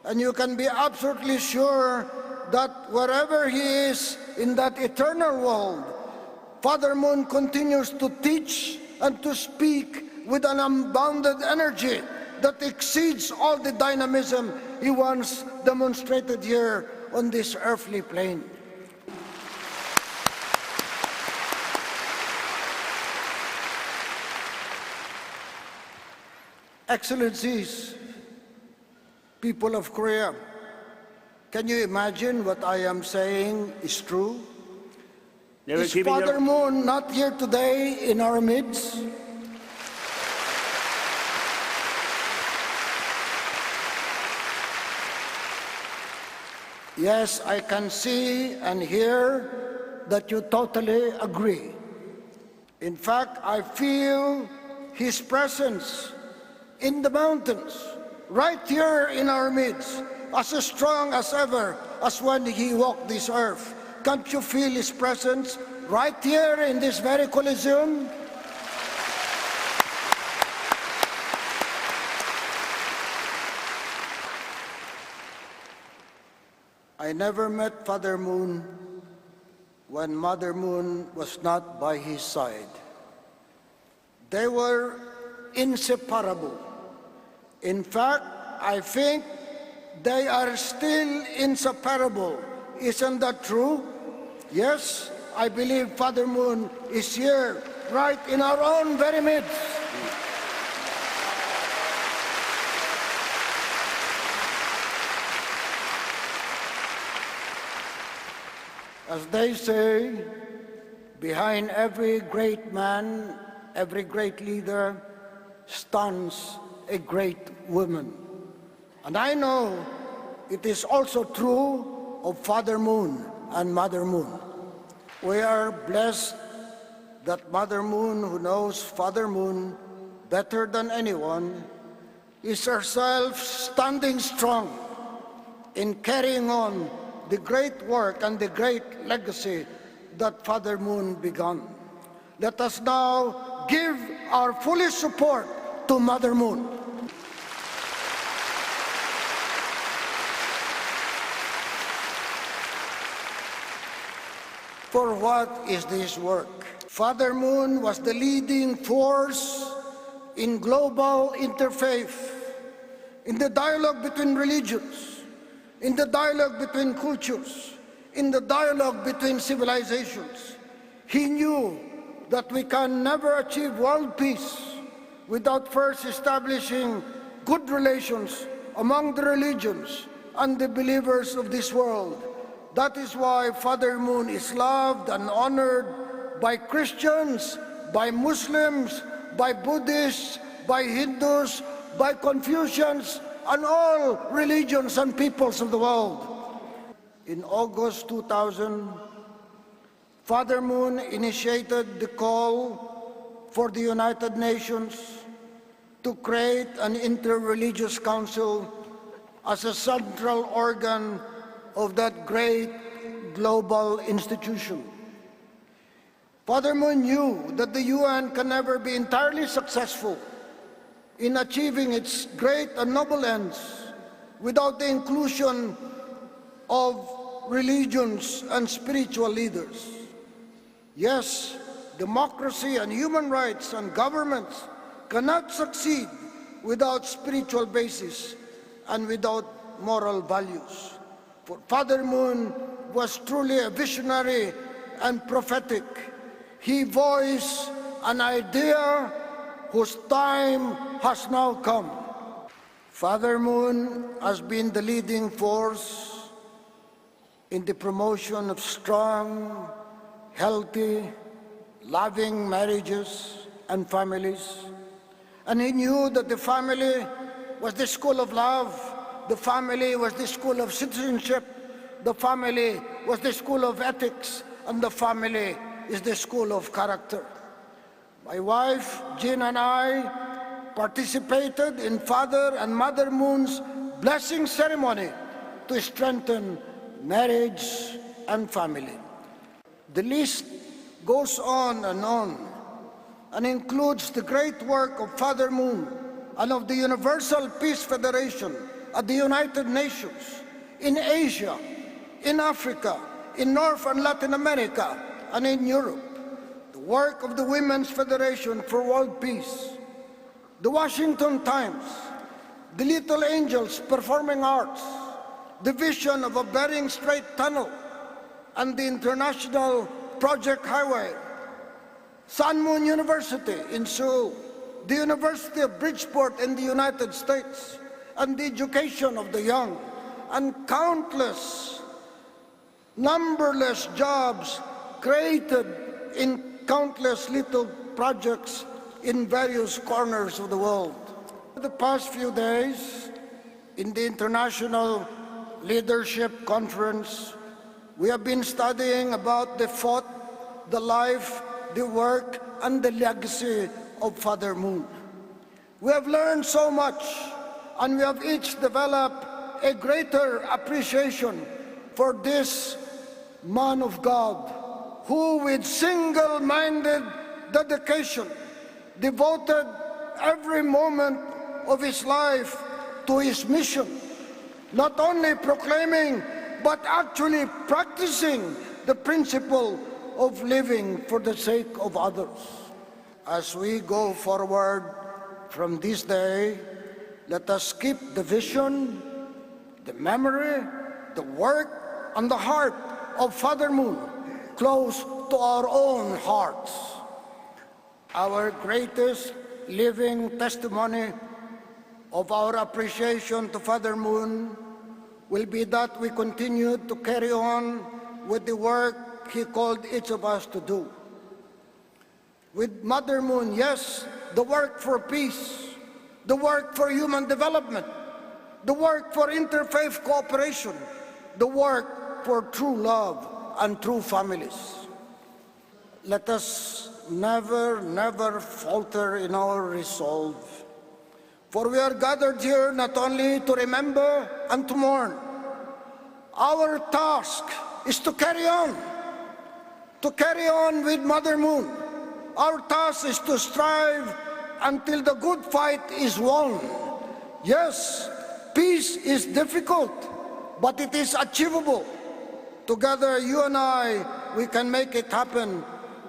and you can be absolutely sure that wherever he is in that eternal world, Father Moon continues to teach and to speak with an unbounded energy that exceeds all the dynamism he once demonstrated here on this earthly plane. Excellencies, people of Korea, can you imagine what I am saying is true? Is Father Moon not here today in our midst? Yes, I can see and hear that you totally agree. In fact, I feel his presence in the mountains, right here in our midst, as strong as ever as when he walked this earth. Can't you feel his presence right here in this very Coliseum? I never met Father Moon when Mother Moon was not by his side. They were inseparable. In fact, I think they are still inseparable. Isn't that true? Yes, I believe Father Moon is here, right in our own very midst. As they say, behind every great man, every great leader, stands a great woman. And I know it is also true of Father Moon and Mother Moon. We are blessed that Mother Moon, who knows Father Moon better than anyone, is herself standing strong in carrying on the great work and the great legacy that Father Moon began. Let us now give our full support to Mother Moon. For what is this work? Father Moon was the leading force in global interfaith, in the dialogue between religions, in the dialogue between cultures, in the dialogue between civilizations. He knew that we can never achieve world peace without first establishing good relations among the religions and the believers of this world. That is why Father Moon is loved and honored by Christians, by Muslims, by Buddhists, by Hindus, by Confucians, and all religions and peoples of the world. In August 2000, Father Moon initiated the call for the United Nations to create an interreligious council as a central organ of that great global institution. Father Moon knew that the UN can never be entirely successful in achieving its great and noble ends without the inclusion of religions and spiritual leaders. Yes, democracy and human rights and governments cannot succeed without spiritual basis and without moral values. For Father Moon was truly a visionary and prophetic. He voiced an idea whose time has now come. Father Moon has been the leading force in the promotion of strong, healthy, loving marriages and families. And he knew that the family was the school of love, the family was the school of citizenship, the family was the school of ethics, and the family is the school of character. My wife, Jean, and I participated in Father and Mother Moon's blessing ceremony to strengthen marriage and family. The list goes on and includes the great work of Father Moon and of the Universal Peace Federation at the United Nations, in Asia, in Africa, in North and Latin America, and in Europe. The work of the Women's Federation for World Peace, the Washington Times, the Little Angels Performing Arts, the vision of a Bering Strait Tunnel, and the International Project Highway, Sun Moon University in Seoul, the University of Bridgeport in the United States, and the education of the young, and countless, numberless jobs created in countless little projects in various corners of the world. For the past few days, in the International Leadership Conference, we have been studying about the thought, the life, the work, and the legacy of Father Moon. We have learned so much, and we have each developed a greater appreciation for this man of God, who with single-minded dedication devoted every moment of his life to his mission, not only proclaiming but actually practicing the principle of living for the sake of others. As we go forward from this day, let us keep the vision, the memory, the work, and the heart of Father Moon close to our own hearts. Our greatest living testimony of our appreciation to Father Moon will be that we continue to carry on with the work he called each of us to do. With Mother Moon, yes, the work for peace, the work for human development, the work for interfaith cooperation, the work for true love and true families. Let us never falter in our resolve. For we are gathered here not only to remember and to mourn. Our task is to carry on with Mother Moon. Our task is to strive until the good fight is won. Yes, peace is difficult, but it is achievable. Together, you and I, we can make it happen.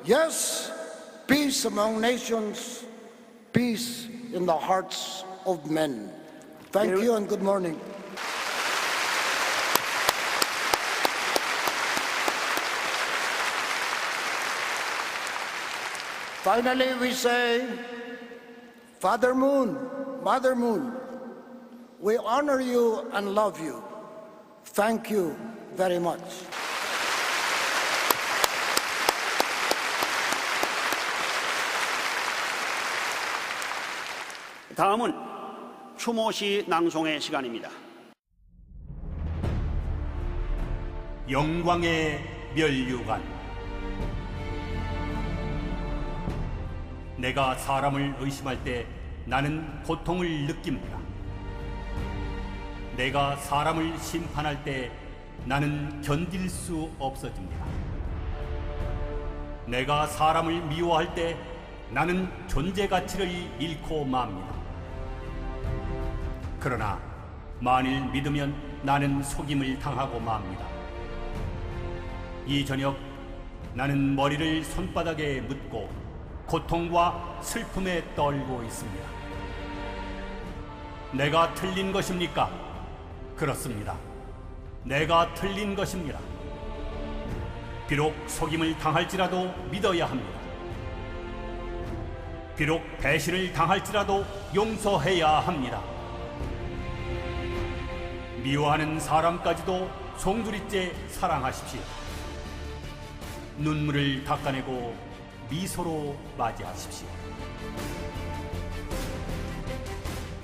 Yes, peace among nations, peace in the hearts of men. Thank you and good morning. Finally, we say, Father Moon, Mother Moon, we honor you and love you. Thank you very much. 다음은 추모시 낭송의 시간입니다. 영광의 면류관. 내가 사람을 의심할 때 나는 고통을 느낍니다. 내가 사람을 심판할 때 나는 견딜 수 없어집니다. 내가 사람을 미워할 때 나는 존재 가치를 잃고 맙니다. 그러나 만일 믿으면 나는 속임을 당하고 맙니다. 이 저녁 나는 머리를 손바닥에 묻고 고통과 슬픔에 떨고 있습니다. 내가 틀린 것입니까? 그렇습니다. 내가 틀린 것입니다. 비록 속임을 당할지라도 믿어야 합니다. 비록 배신을 당할지라도 용서해야 합니다. 미워하는 사람까지도 송두리째 사랑하십시오. 눈물을 닦아내고 미소로 맞이하십시오.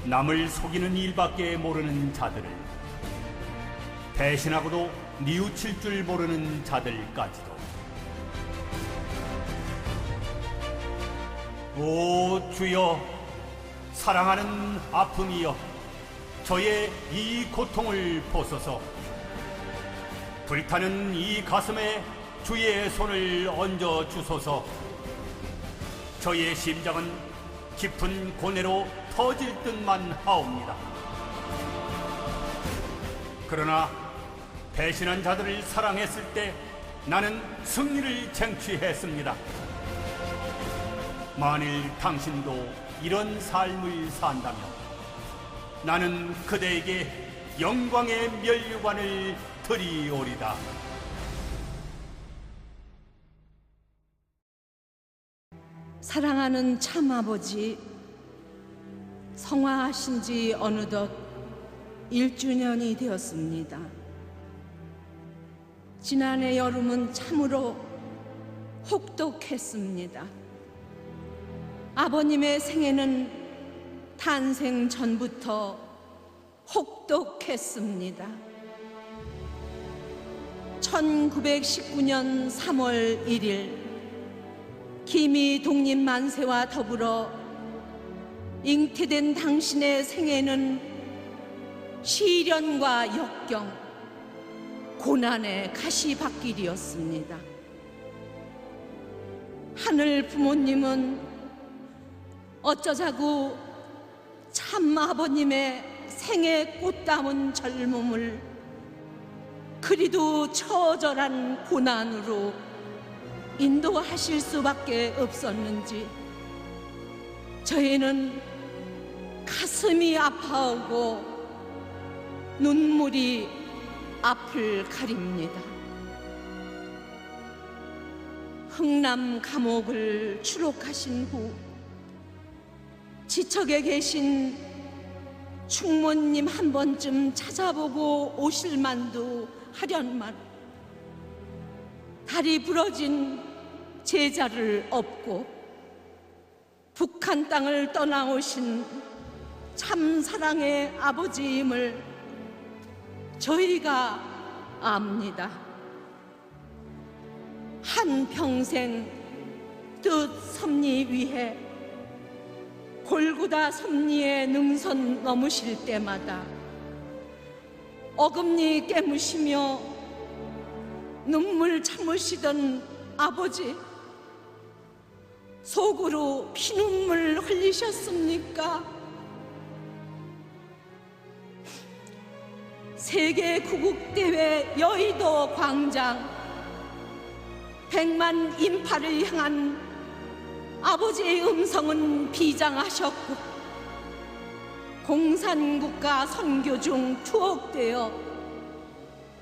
남을 속이는 일밖에 모르는 자들을, 배신하고도 뉘우칠 줄 모르는 자들까지도. 오 주여, 사랑하는 아픔이여, 저의 이 고통을 보소서. 불타는 이 가슴에 주의 손을 얹어 주소서. 저의 심장은 깊은 고뇌로 터질 듯만 하옵니다. 그러나 배신한 자들을 사랑했을 때 나는 승리를 쟁취했습니다. 만일 당신도 이런 삶을 산다면 나는 그대에게 영광의 면류관을 드리오리다. 사랑하는 참아버지, 성화하신 지 어느덧 1주년이 되었습니다. 지난해 여름은 참으로 혹독했습니다. 아버님의 생애는 탄생 전부터 혹독했습니다. 1919년 3월 1일 기미 독립만세와 더불어 잉태된 당신의 생애는 시련과 역경, 고난의 가시밭길이었습니다. 하늘 부모님은 어쩌자고 참 아버님의 생애 꽃 담은 젊음을 그리도 처절한 고난으로 인도하실 수밖에 없었는지 저희는 가슴이 아파오고 눈물이 앞을 가립니다. 흥남 감옥을 추록하신 후 지척에 계신 충모님 한 번쯤 찾아보고 오실 만도 하련만 다리 부러진 제자를 업고 북한 땅을 떠나오신 참사랑의 아버지임을 저희가 압니다. 한평생 뜻 섭리 위해 골고다 섭리의 능선 넘으실 때마다 어금니 깨무시며 눈물 참으시던 아버지, 속으로 피눈물 흘리셨습니까? 세계 구국대회 여의도 광장 100만 인파를 향한 아버지의 음성은 비장하셨고 공산국가 선교 중 투옥되어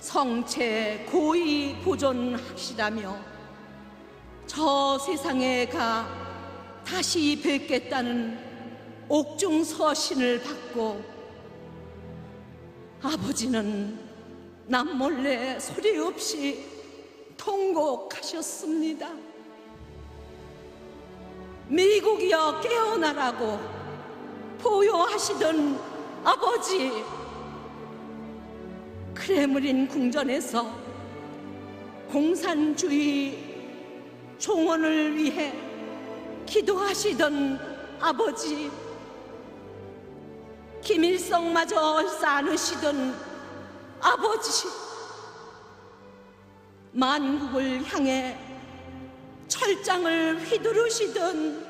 성체 고이 보존하시라며 저 세상에 가 다시 뵙겠다는 옥중 서신을 받고 아버지는 남몰래 소리 없이 통곡하셨습니다. 미국이여 깨어나라고 보유하시던 아버지, 크레므린 궁전에서 공산주의 종언을 위해 기도하시던 아버지, 김일성마저 얼싸 안으시던 아버지, 만국을 향해 철장을 휘두르시던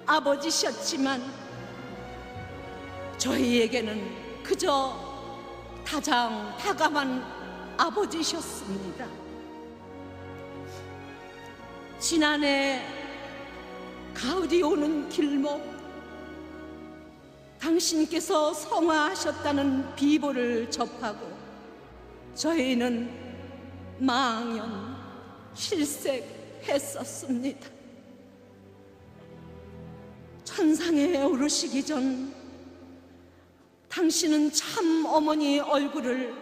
아버지셨지만 저희에게는 그저 다정다감한 아버지셨습니다. 지난해 가을이 오는 길목, 당신께서 성화하셨다는 비보를 접하고 저희는 망연 실색했었습니다. 천상에 오르시기 전 당신은 참 어머니 얼굴을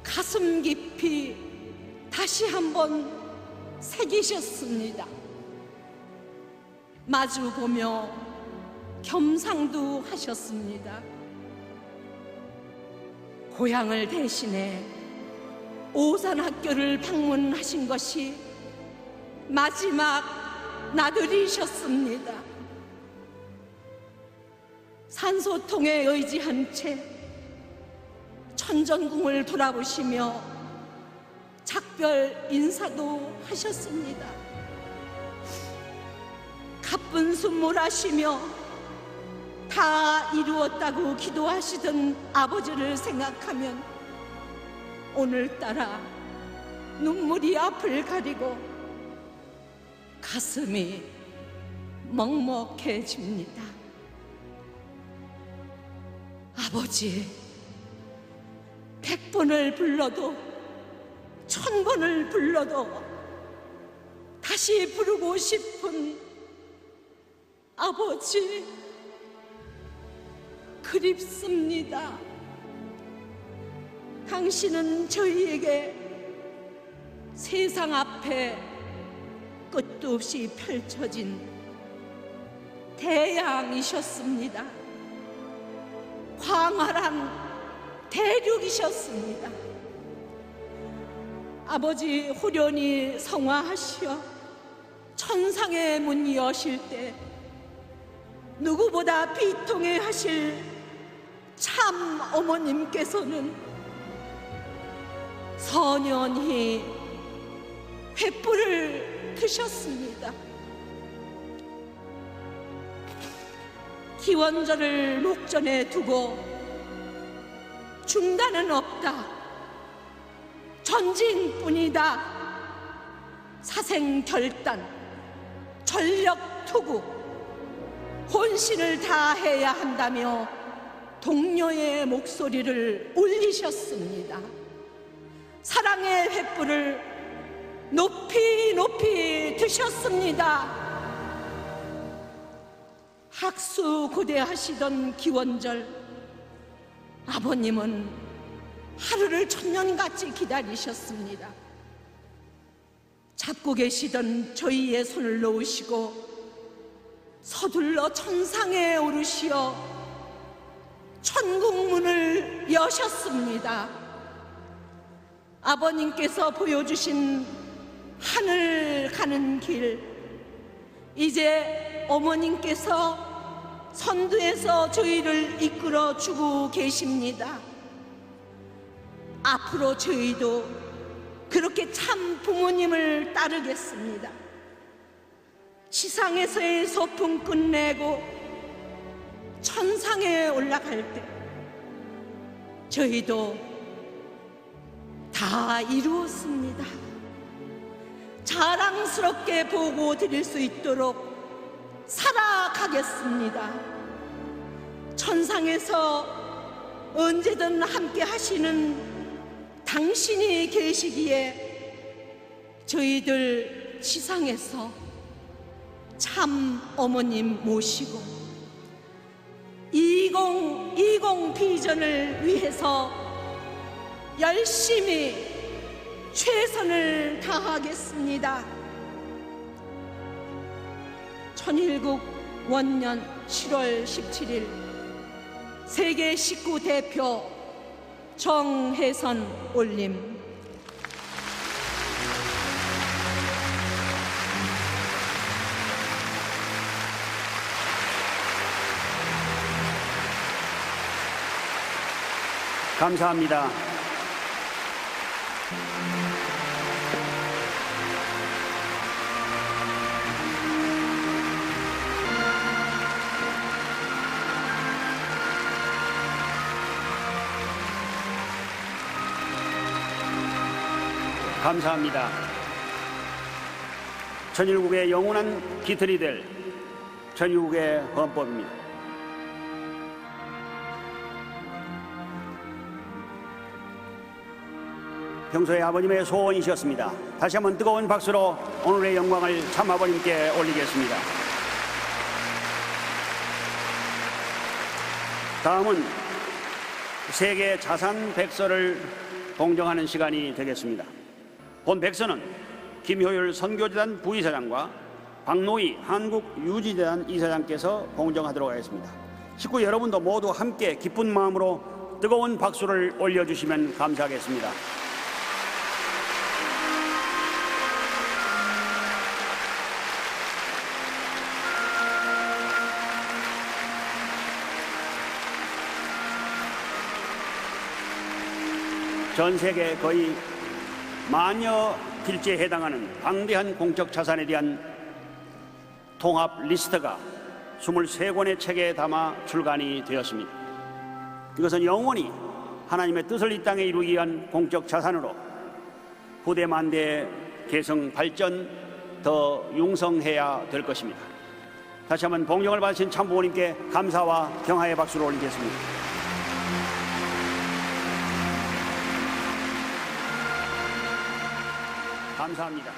가슴 깊이 다시 한번 새기셨습니다. 마주보며 겸상도 하셨습니다. 고향을 대신해 오산학교를 방문하신 것이 마지막 나들이셨습니다. 산소통에 의지한 채 천전궁을 돌아보시며 작별 인사도 하셨습니다. 가쁜 숨몰하시며 다 이루었다고 기도하시던 아버지를 생각하면 오늘따라 눈물이 앞을 가리고 가슴이 먹먹해집니다. 아버지, 100번을 불러도 1000번을 불러도 다시 부르고 싶은 아버지, 그립습니다. 당신은 저희에게 세상 앞에 끝도 없이 펼쳐진 태양이셨습니다. 광활한 대륙이셨습니다. 아버지 후련히 성화하시어 천상의 문 여실 때 누구보다 비통해 하실 참 어머님께서는 선연히 횃불을 드셨습니다. 기원절을 목전에 두고 중단은 없다, 전진뿐이다, 사생결단, 전력투구, 혼신을 다해야 한다며 동료의 목소리를 울리셨습니다. 사랑의 횃불을 높이 높이 드셨습니다. 학수고대하시던 기원절, 아버님은 하루를 천년같이 기다리셨습니다. 잡고 계시던 저희의 손을 놓으시고 서둘러 천상에 오르시어 천국문을 여셨습니다. 아버님께서 보여주신 하늘 가는 길, 이제 어머님께서 선두에서 저희를 이끌어 주고 계십니다. 앞으로 저희도 그렇게 참 부모님을 따르겠습니다. 지상에서의 소풍 끝내고 천상에 올라갈 때 저희도 다 이루었습니다. 자랑스럽게 보고 드릴 수 있도록 살아가겠습니다. 천상에서 언제든 함께 하시는 당신이 계시기에 저희들 지상에서 참 어머님 모시고 2020 비전을 위해서 열심히 최선을 다하겠습니다. 천일국 원년 7월 17일 세계 식구 대표 정혜선 올림. 감사합니다. 감사합니다. 천일국의 영원한 깃털이 될 천일국의 헌법입니다. 평소에 아버님의 소원이셨습니다. 다시 한번 뜨거운 박수로 오늘의 영광을 참 아버님께 올리겠습니다. 다음은 세계 자산 백서를 봉정하는 시간이 되겠습니다. 본 백서는 김효율 선교재단 부이사장과 박노희 한국유지재단 이사장께서 봉정하도록 하겠습니다. 식구 여러분도 모두 함께 기쁜 마음으로 뜨거운 박수를 올려주시면 감사하겠습니다. 전 세계 거의 만여 필지에 해당하는 방대한 공적 자산에 대한 통합 리스트가 23권의 책에 담아 출간이 되었습니다. 이것은 영원히 하나님의 뜻을 이 땅에 이루기 위한 공적 자산으로 후대 만대의 계승 발전 더 융성해야 될 것입니다. 다시 한번 봉정을 받으신 참부모님께 감사와 경하의 박수를 올리겠습니다. 감사합니다.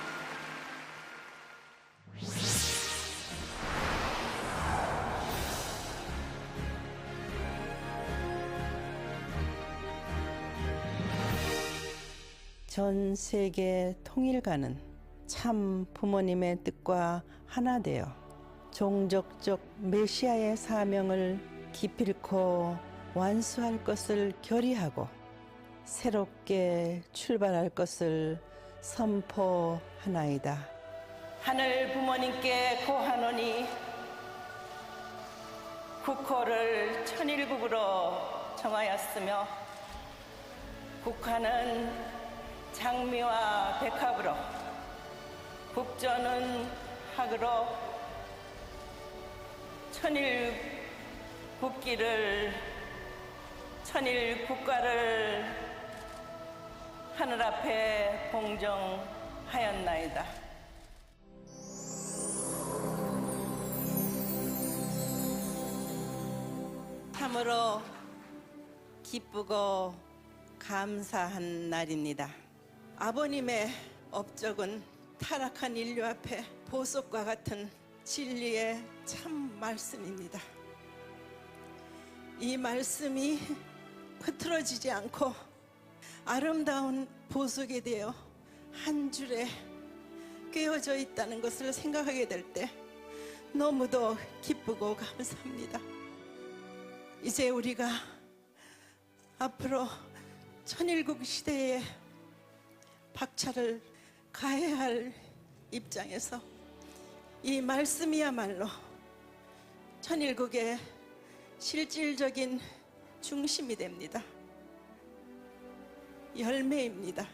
전 세계 통일가는 참 부모님의 뜻과 하나 되어 종족적 메시아의 사명을 기필코 완수할 것을 결의하고 새롭게 출발할 것을 선포하나이다. 하늘 부모님께 고하노니 국호를 천일국으로 정하였으며 국화는 장미와 백합으로 국조는 학으로 천일국가를 하늘 앞에 봉정하였나이다. 참으로 기쁘고 감사한 날입니다. 아버님의 업적은 타락한 인류 앞에 보석과 같은 진리의 참 말씀입니다. 이 말씀이 흐트러지지 않고 아름다운 보석에 대어 한 줄에 꿰어져 있다는 것을 생각하게 될 때 너무도 기쁘고 감사합니다. 이제 우리가 앞으로 천일국 시대에 박차를 가해야 할 입장에서 이 말씀이야말로 천일국의 실질적인 중심이 됩니다. 열매입니다.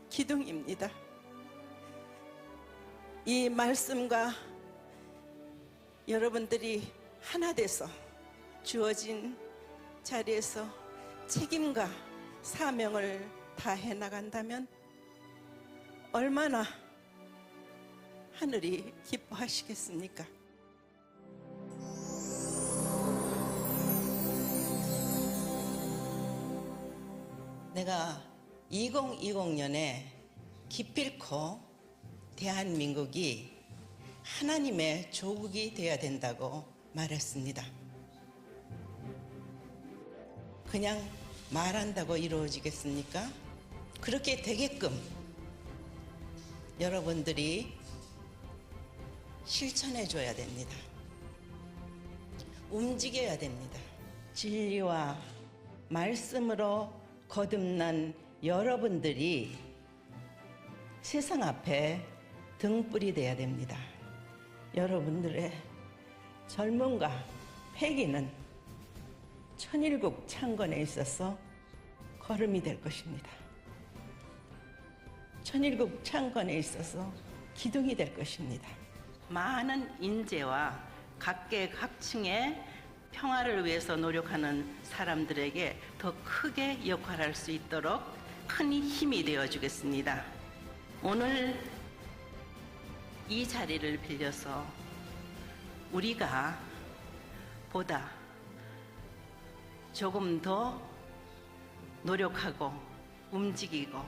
기둥입니다. 이 말씀과 여러분들이 하나 돼서 주어진 자리에서 책임과 사명을 다해 나간다면 얼마나 하늘이 기뻐하시겠습니까? 내가 2020년에 기필코 대한민국이 하나님의 조국이 되어야 된다고 말했습니다. 그냥 말한다고 이루어지겠습니까? 그렇게 되게끔 여러분들이 실천해 줘야 됩니다. 움직여야 됩니다. 진리와 말씀으로 거듭난 여러분들이 세상 앞에 등불이 되어야 됩니다. 여러분들의 젊음과 패기는 천일국 창건에 있어서 걸음이 될 것입니다. 천일국 창건에 있어서 기둥이 될 것입니다. 많은 인재와 각계각층의 평화를 위해서 노력하는 사람들에게 더 크게 역할할 수 있도록 큰 힘이 되어 주겠습니다. 오늘 이 자리를 빌려서 우리가 보다 조금 더 노력하고 움직이고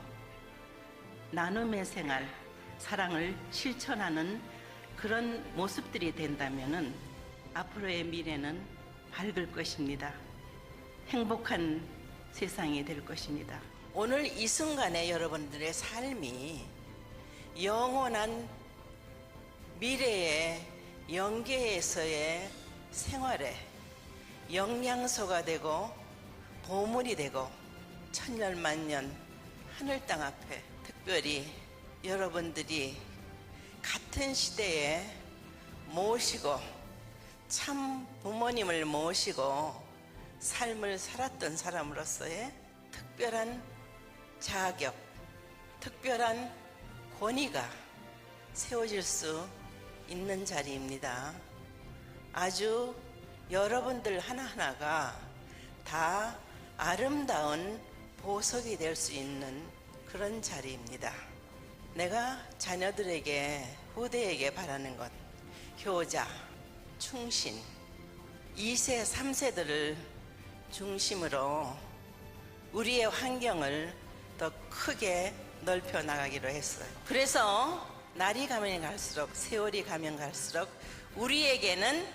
나눔의 생활, 사랑을 실천하는 그런 모습들이 된다면은 앞으로의 미래는 밝을 것입니다. 행복한 세상이 될 것입니다. 오늘 이 순간에 여러분들의 삶이 영원한 미래의 영계에서의 생활에 영양소가 되고 보물이 되고 천년만년 하늘 땅 앞에 특별히 여러분들이 같은 시대에 모시고 참 부모님을 모시고 삶을 살았던 사람으로서의 특별한 자격, 특별한 권위가 세워질 수 있는 자리입니다. 아주 여러분들 하나하나가 다 아름다운 보석이 될 수 있는 그런 자리입니다. 내가 자녀들에게, 후대에게 바라는 것, 효자, 충신, 2세, 3세들을 중심으로 우리의 환경을 더 크게 넓혀 나가기로 했어요. 그래서 날이 가면 갈수록, 세월이 가면 갈수록 우리에게는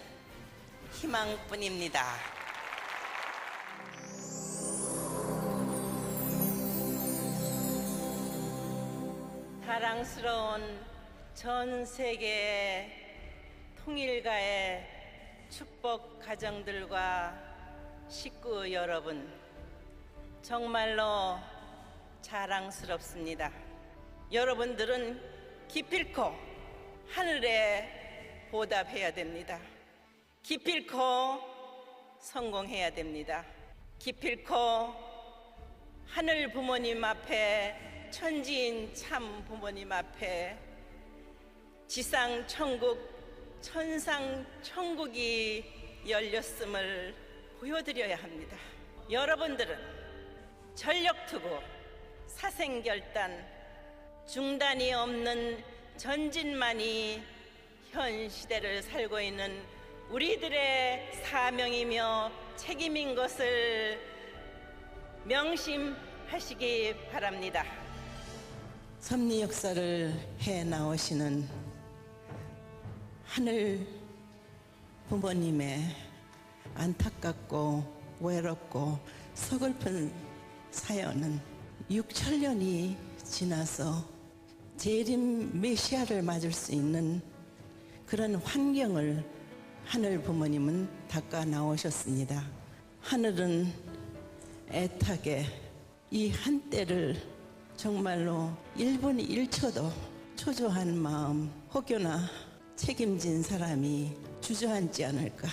희망뿐입니다. 사랑스러운 전 세계 통일가의 축복 가정들과 식구 여러분, 정말로 자랑스럽습니다. 여러분들은 기필코 하늘에 보답해야 됩니다. 기필코 성공해야 됩니다. 기필코 하늘 부모님 앞에, 천지인 참 부모님 앞에 지상 천국, 천상 천국이 열렸음을 보여드려야 합니다. 여러분들은 전력투구, 사생결단, 중단이 없는 전진만이 현 시대를 살고 있는 우리들의 사명이며 책임인 것을 명심하시기 바랍니다. 섭리 역사를 해 나오시는 하늘 부모님의 안타깝고 외롭고 서글픈 사연은 6천년이 지나서 재림 메시아를 맞을 수 있는 그런 환경을 하늘 부모님은 닦아 나오셨습니다. 하늘은 애타게 이 한때를 정말로 1분 1초도 초조한 마음, 혹여나 책임진 사람이 주저앉지 않을까.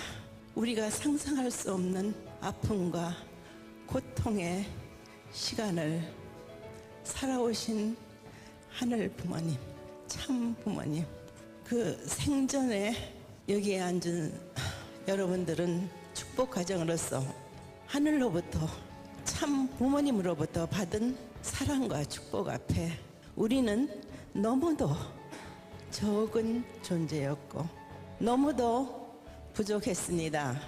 우리가 상상할 수 없는 아픔과 고통의 시간을 살아오신 하늘 부모님, 참 부모님, 그 생전에 여기에 앉은 여러분들은 축복 가정으로서 하늘로부터, 참 부모님으로부터 받은 사랑과 축복 앞에 우리는 너무도 적은 존재였고 너무도 부족했습니다.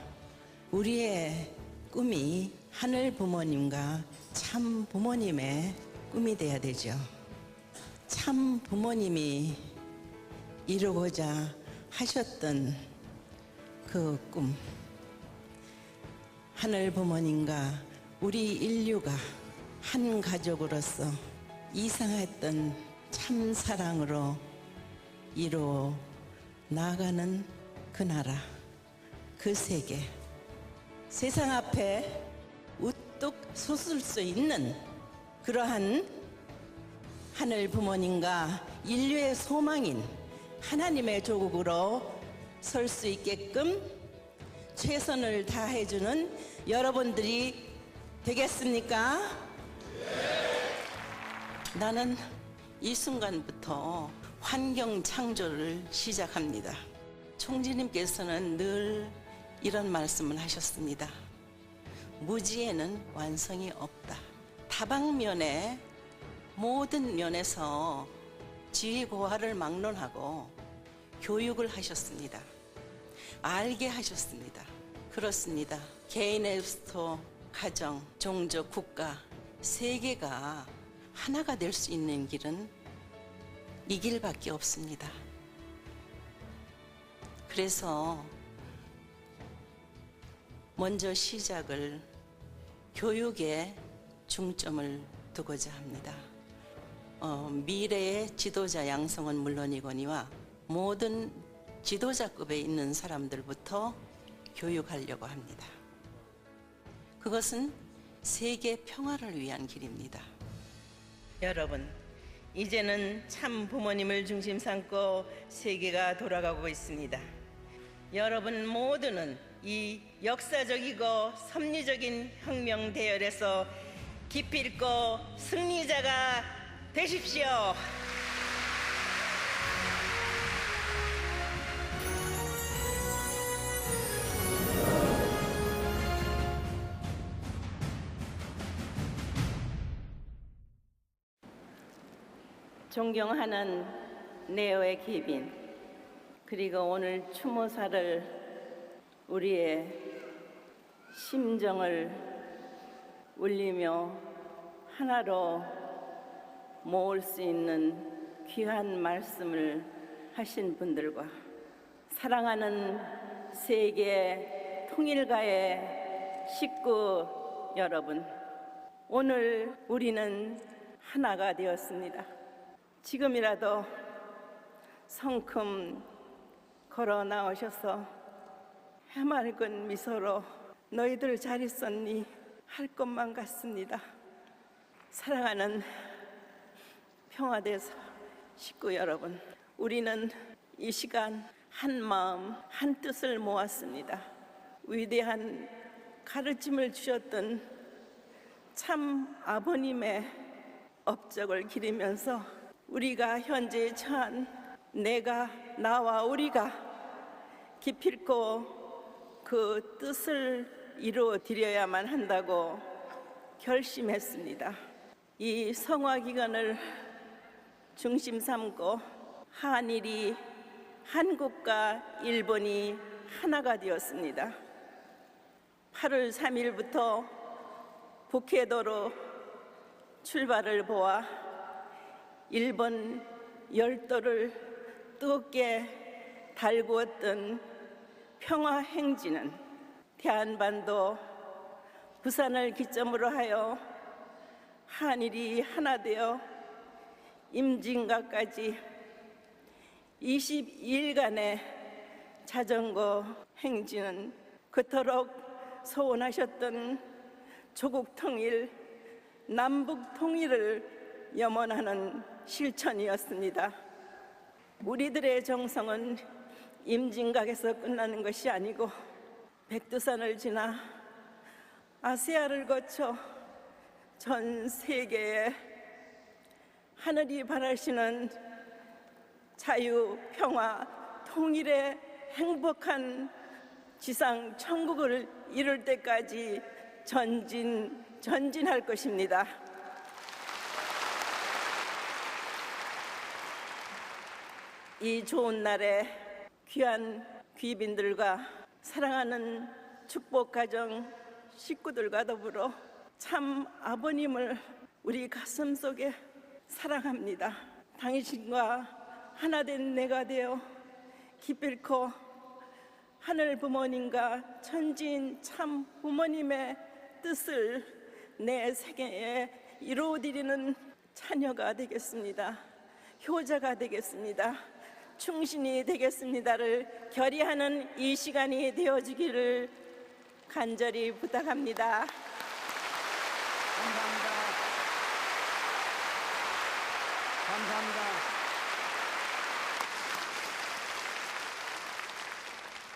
우리의 꿈이 하늘 부모님과 참 부모님의 꿈이 돼야 되죠. 참 부모님이 이루고자 하셨던 그 꿈, 하늘 부모님과 우리 인류가 한 가족으로서 이상했던 참 사랑으로 이루어 나가는 그 나라, 그 세계, 세상 앞에 우뚝 솟을 수 있는 그러한 하늘 부모님과 인류의 소망인 하나님의 조국으로 설 수 있게끔 최선을 다해주는 여러분들이 되겠습니까? 나는 이 순간부터 환경 창조를 시작합니다. 총리님께서는 늘 이런 말씀을 하셨습니다. 무지에는 완성이 없다. 다방면에 모든 면에서 지위고하를 막론하고 교육을 하셨습니다. 알게 하셨습니다. 그렇습니다. 개인에서부터 가정, 종족, 국가, 세계가 하나가 될 수 있는 길은 이 길밖에 없습니다. 그래서 먼저 시작을 교육에 중점을 두고자 합니다. 미래의 지도자 양성은 물론이거니와 모든 지도자급에 있는 사람들부터 교육하려고 합니다. 그것은 세계 평화를 위한 길입니다. 여러분, 이제는 참 부모님을 중심 삼고 세계가 돌아가고 있습니다. 여러분 모두는 이 역사적이고 섭리적인 혁명 대열에서 기필코 승리자가 되십시오. 존경하는 네오의 귀빈, 그리고 오늘 추모사를 우리의 심정을 울리며 하나로 모을 수 있는 귀한 말씀을 하신 분들과 사랑하는 세계 통일가의 식구 여러분, 오늘 우리는 하나가 되었습니다. 지금이라도 성큼 걸어 나오셔서 해맑은 미소로 너희들 잘 있었니? 할 것만 같습니다. 사랑하는 평화대사 식구 여러분, 우리는 이 시간 한 마음 한 뜻을 모았습니다. 위대한 가르침을 주셨던 참 아버님의 업적을 기리면서 우리가 현재 처한 내가, 나와 우리가 기필코 그 뜻을 이루어 드려야만 한다고 결심했습니다. 이 성화기간을 중심 삼고 한일이, 한국과 일본이 하나가 되었습니다. 8월 3일부터 북해도로 출발을 보아 일본 열도를 뜨겁게 달구었던 평화행진은 대한반도 부산을 기점으로 하여 한일이 하나 되어 임진각까지 22일간의 자전거 행진은 그토록 소원하셨던 조국 통일, 남북 통일을 염원하는 실천이었습니다. 우리들의 정성은 임진각에서 끝나는 것이 아니고 백두산을 지나 아시아를 거쳐 전 세계에 하늘이 바라시는 자유, 평화, 통일의 행복한 지상 천국을 이룰 때까지 전진할 것입니다. 이 좋은 날에 귀한 귀빈들과 사랑하는 축복가정 식구들과 더불어 참 아버님을 우리 가슴속에 사랑합니다. 당신과 하나 된 내가 되어 기필코 하늘 부모님과 천지인 참 부모님의 뜻을 내 세계에 이루어드리는 자녀가 되겠습니다. 효자가 되겠습니다. 충신이 되겠습니다를 결의하는 이 시간이 되어주기를 간절히 부탁합니다. 감사합니다. 감사합니다.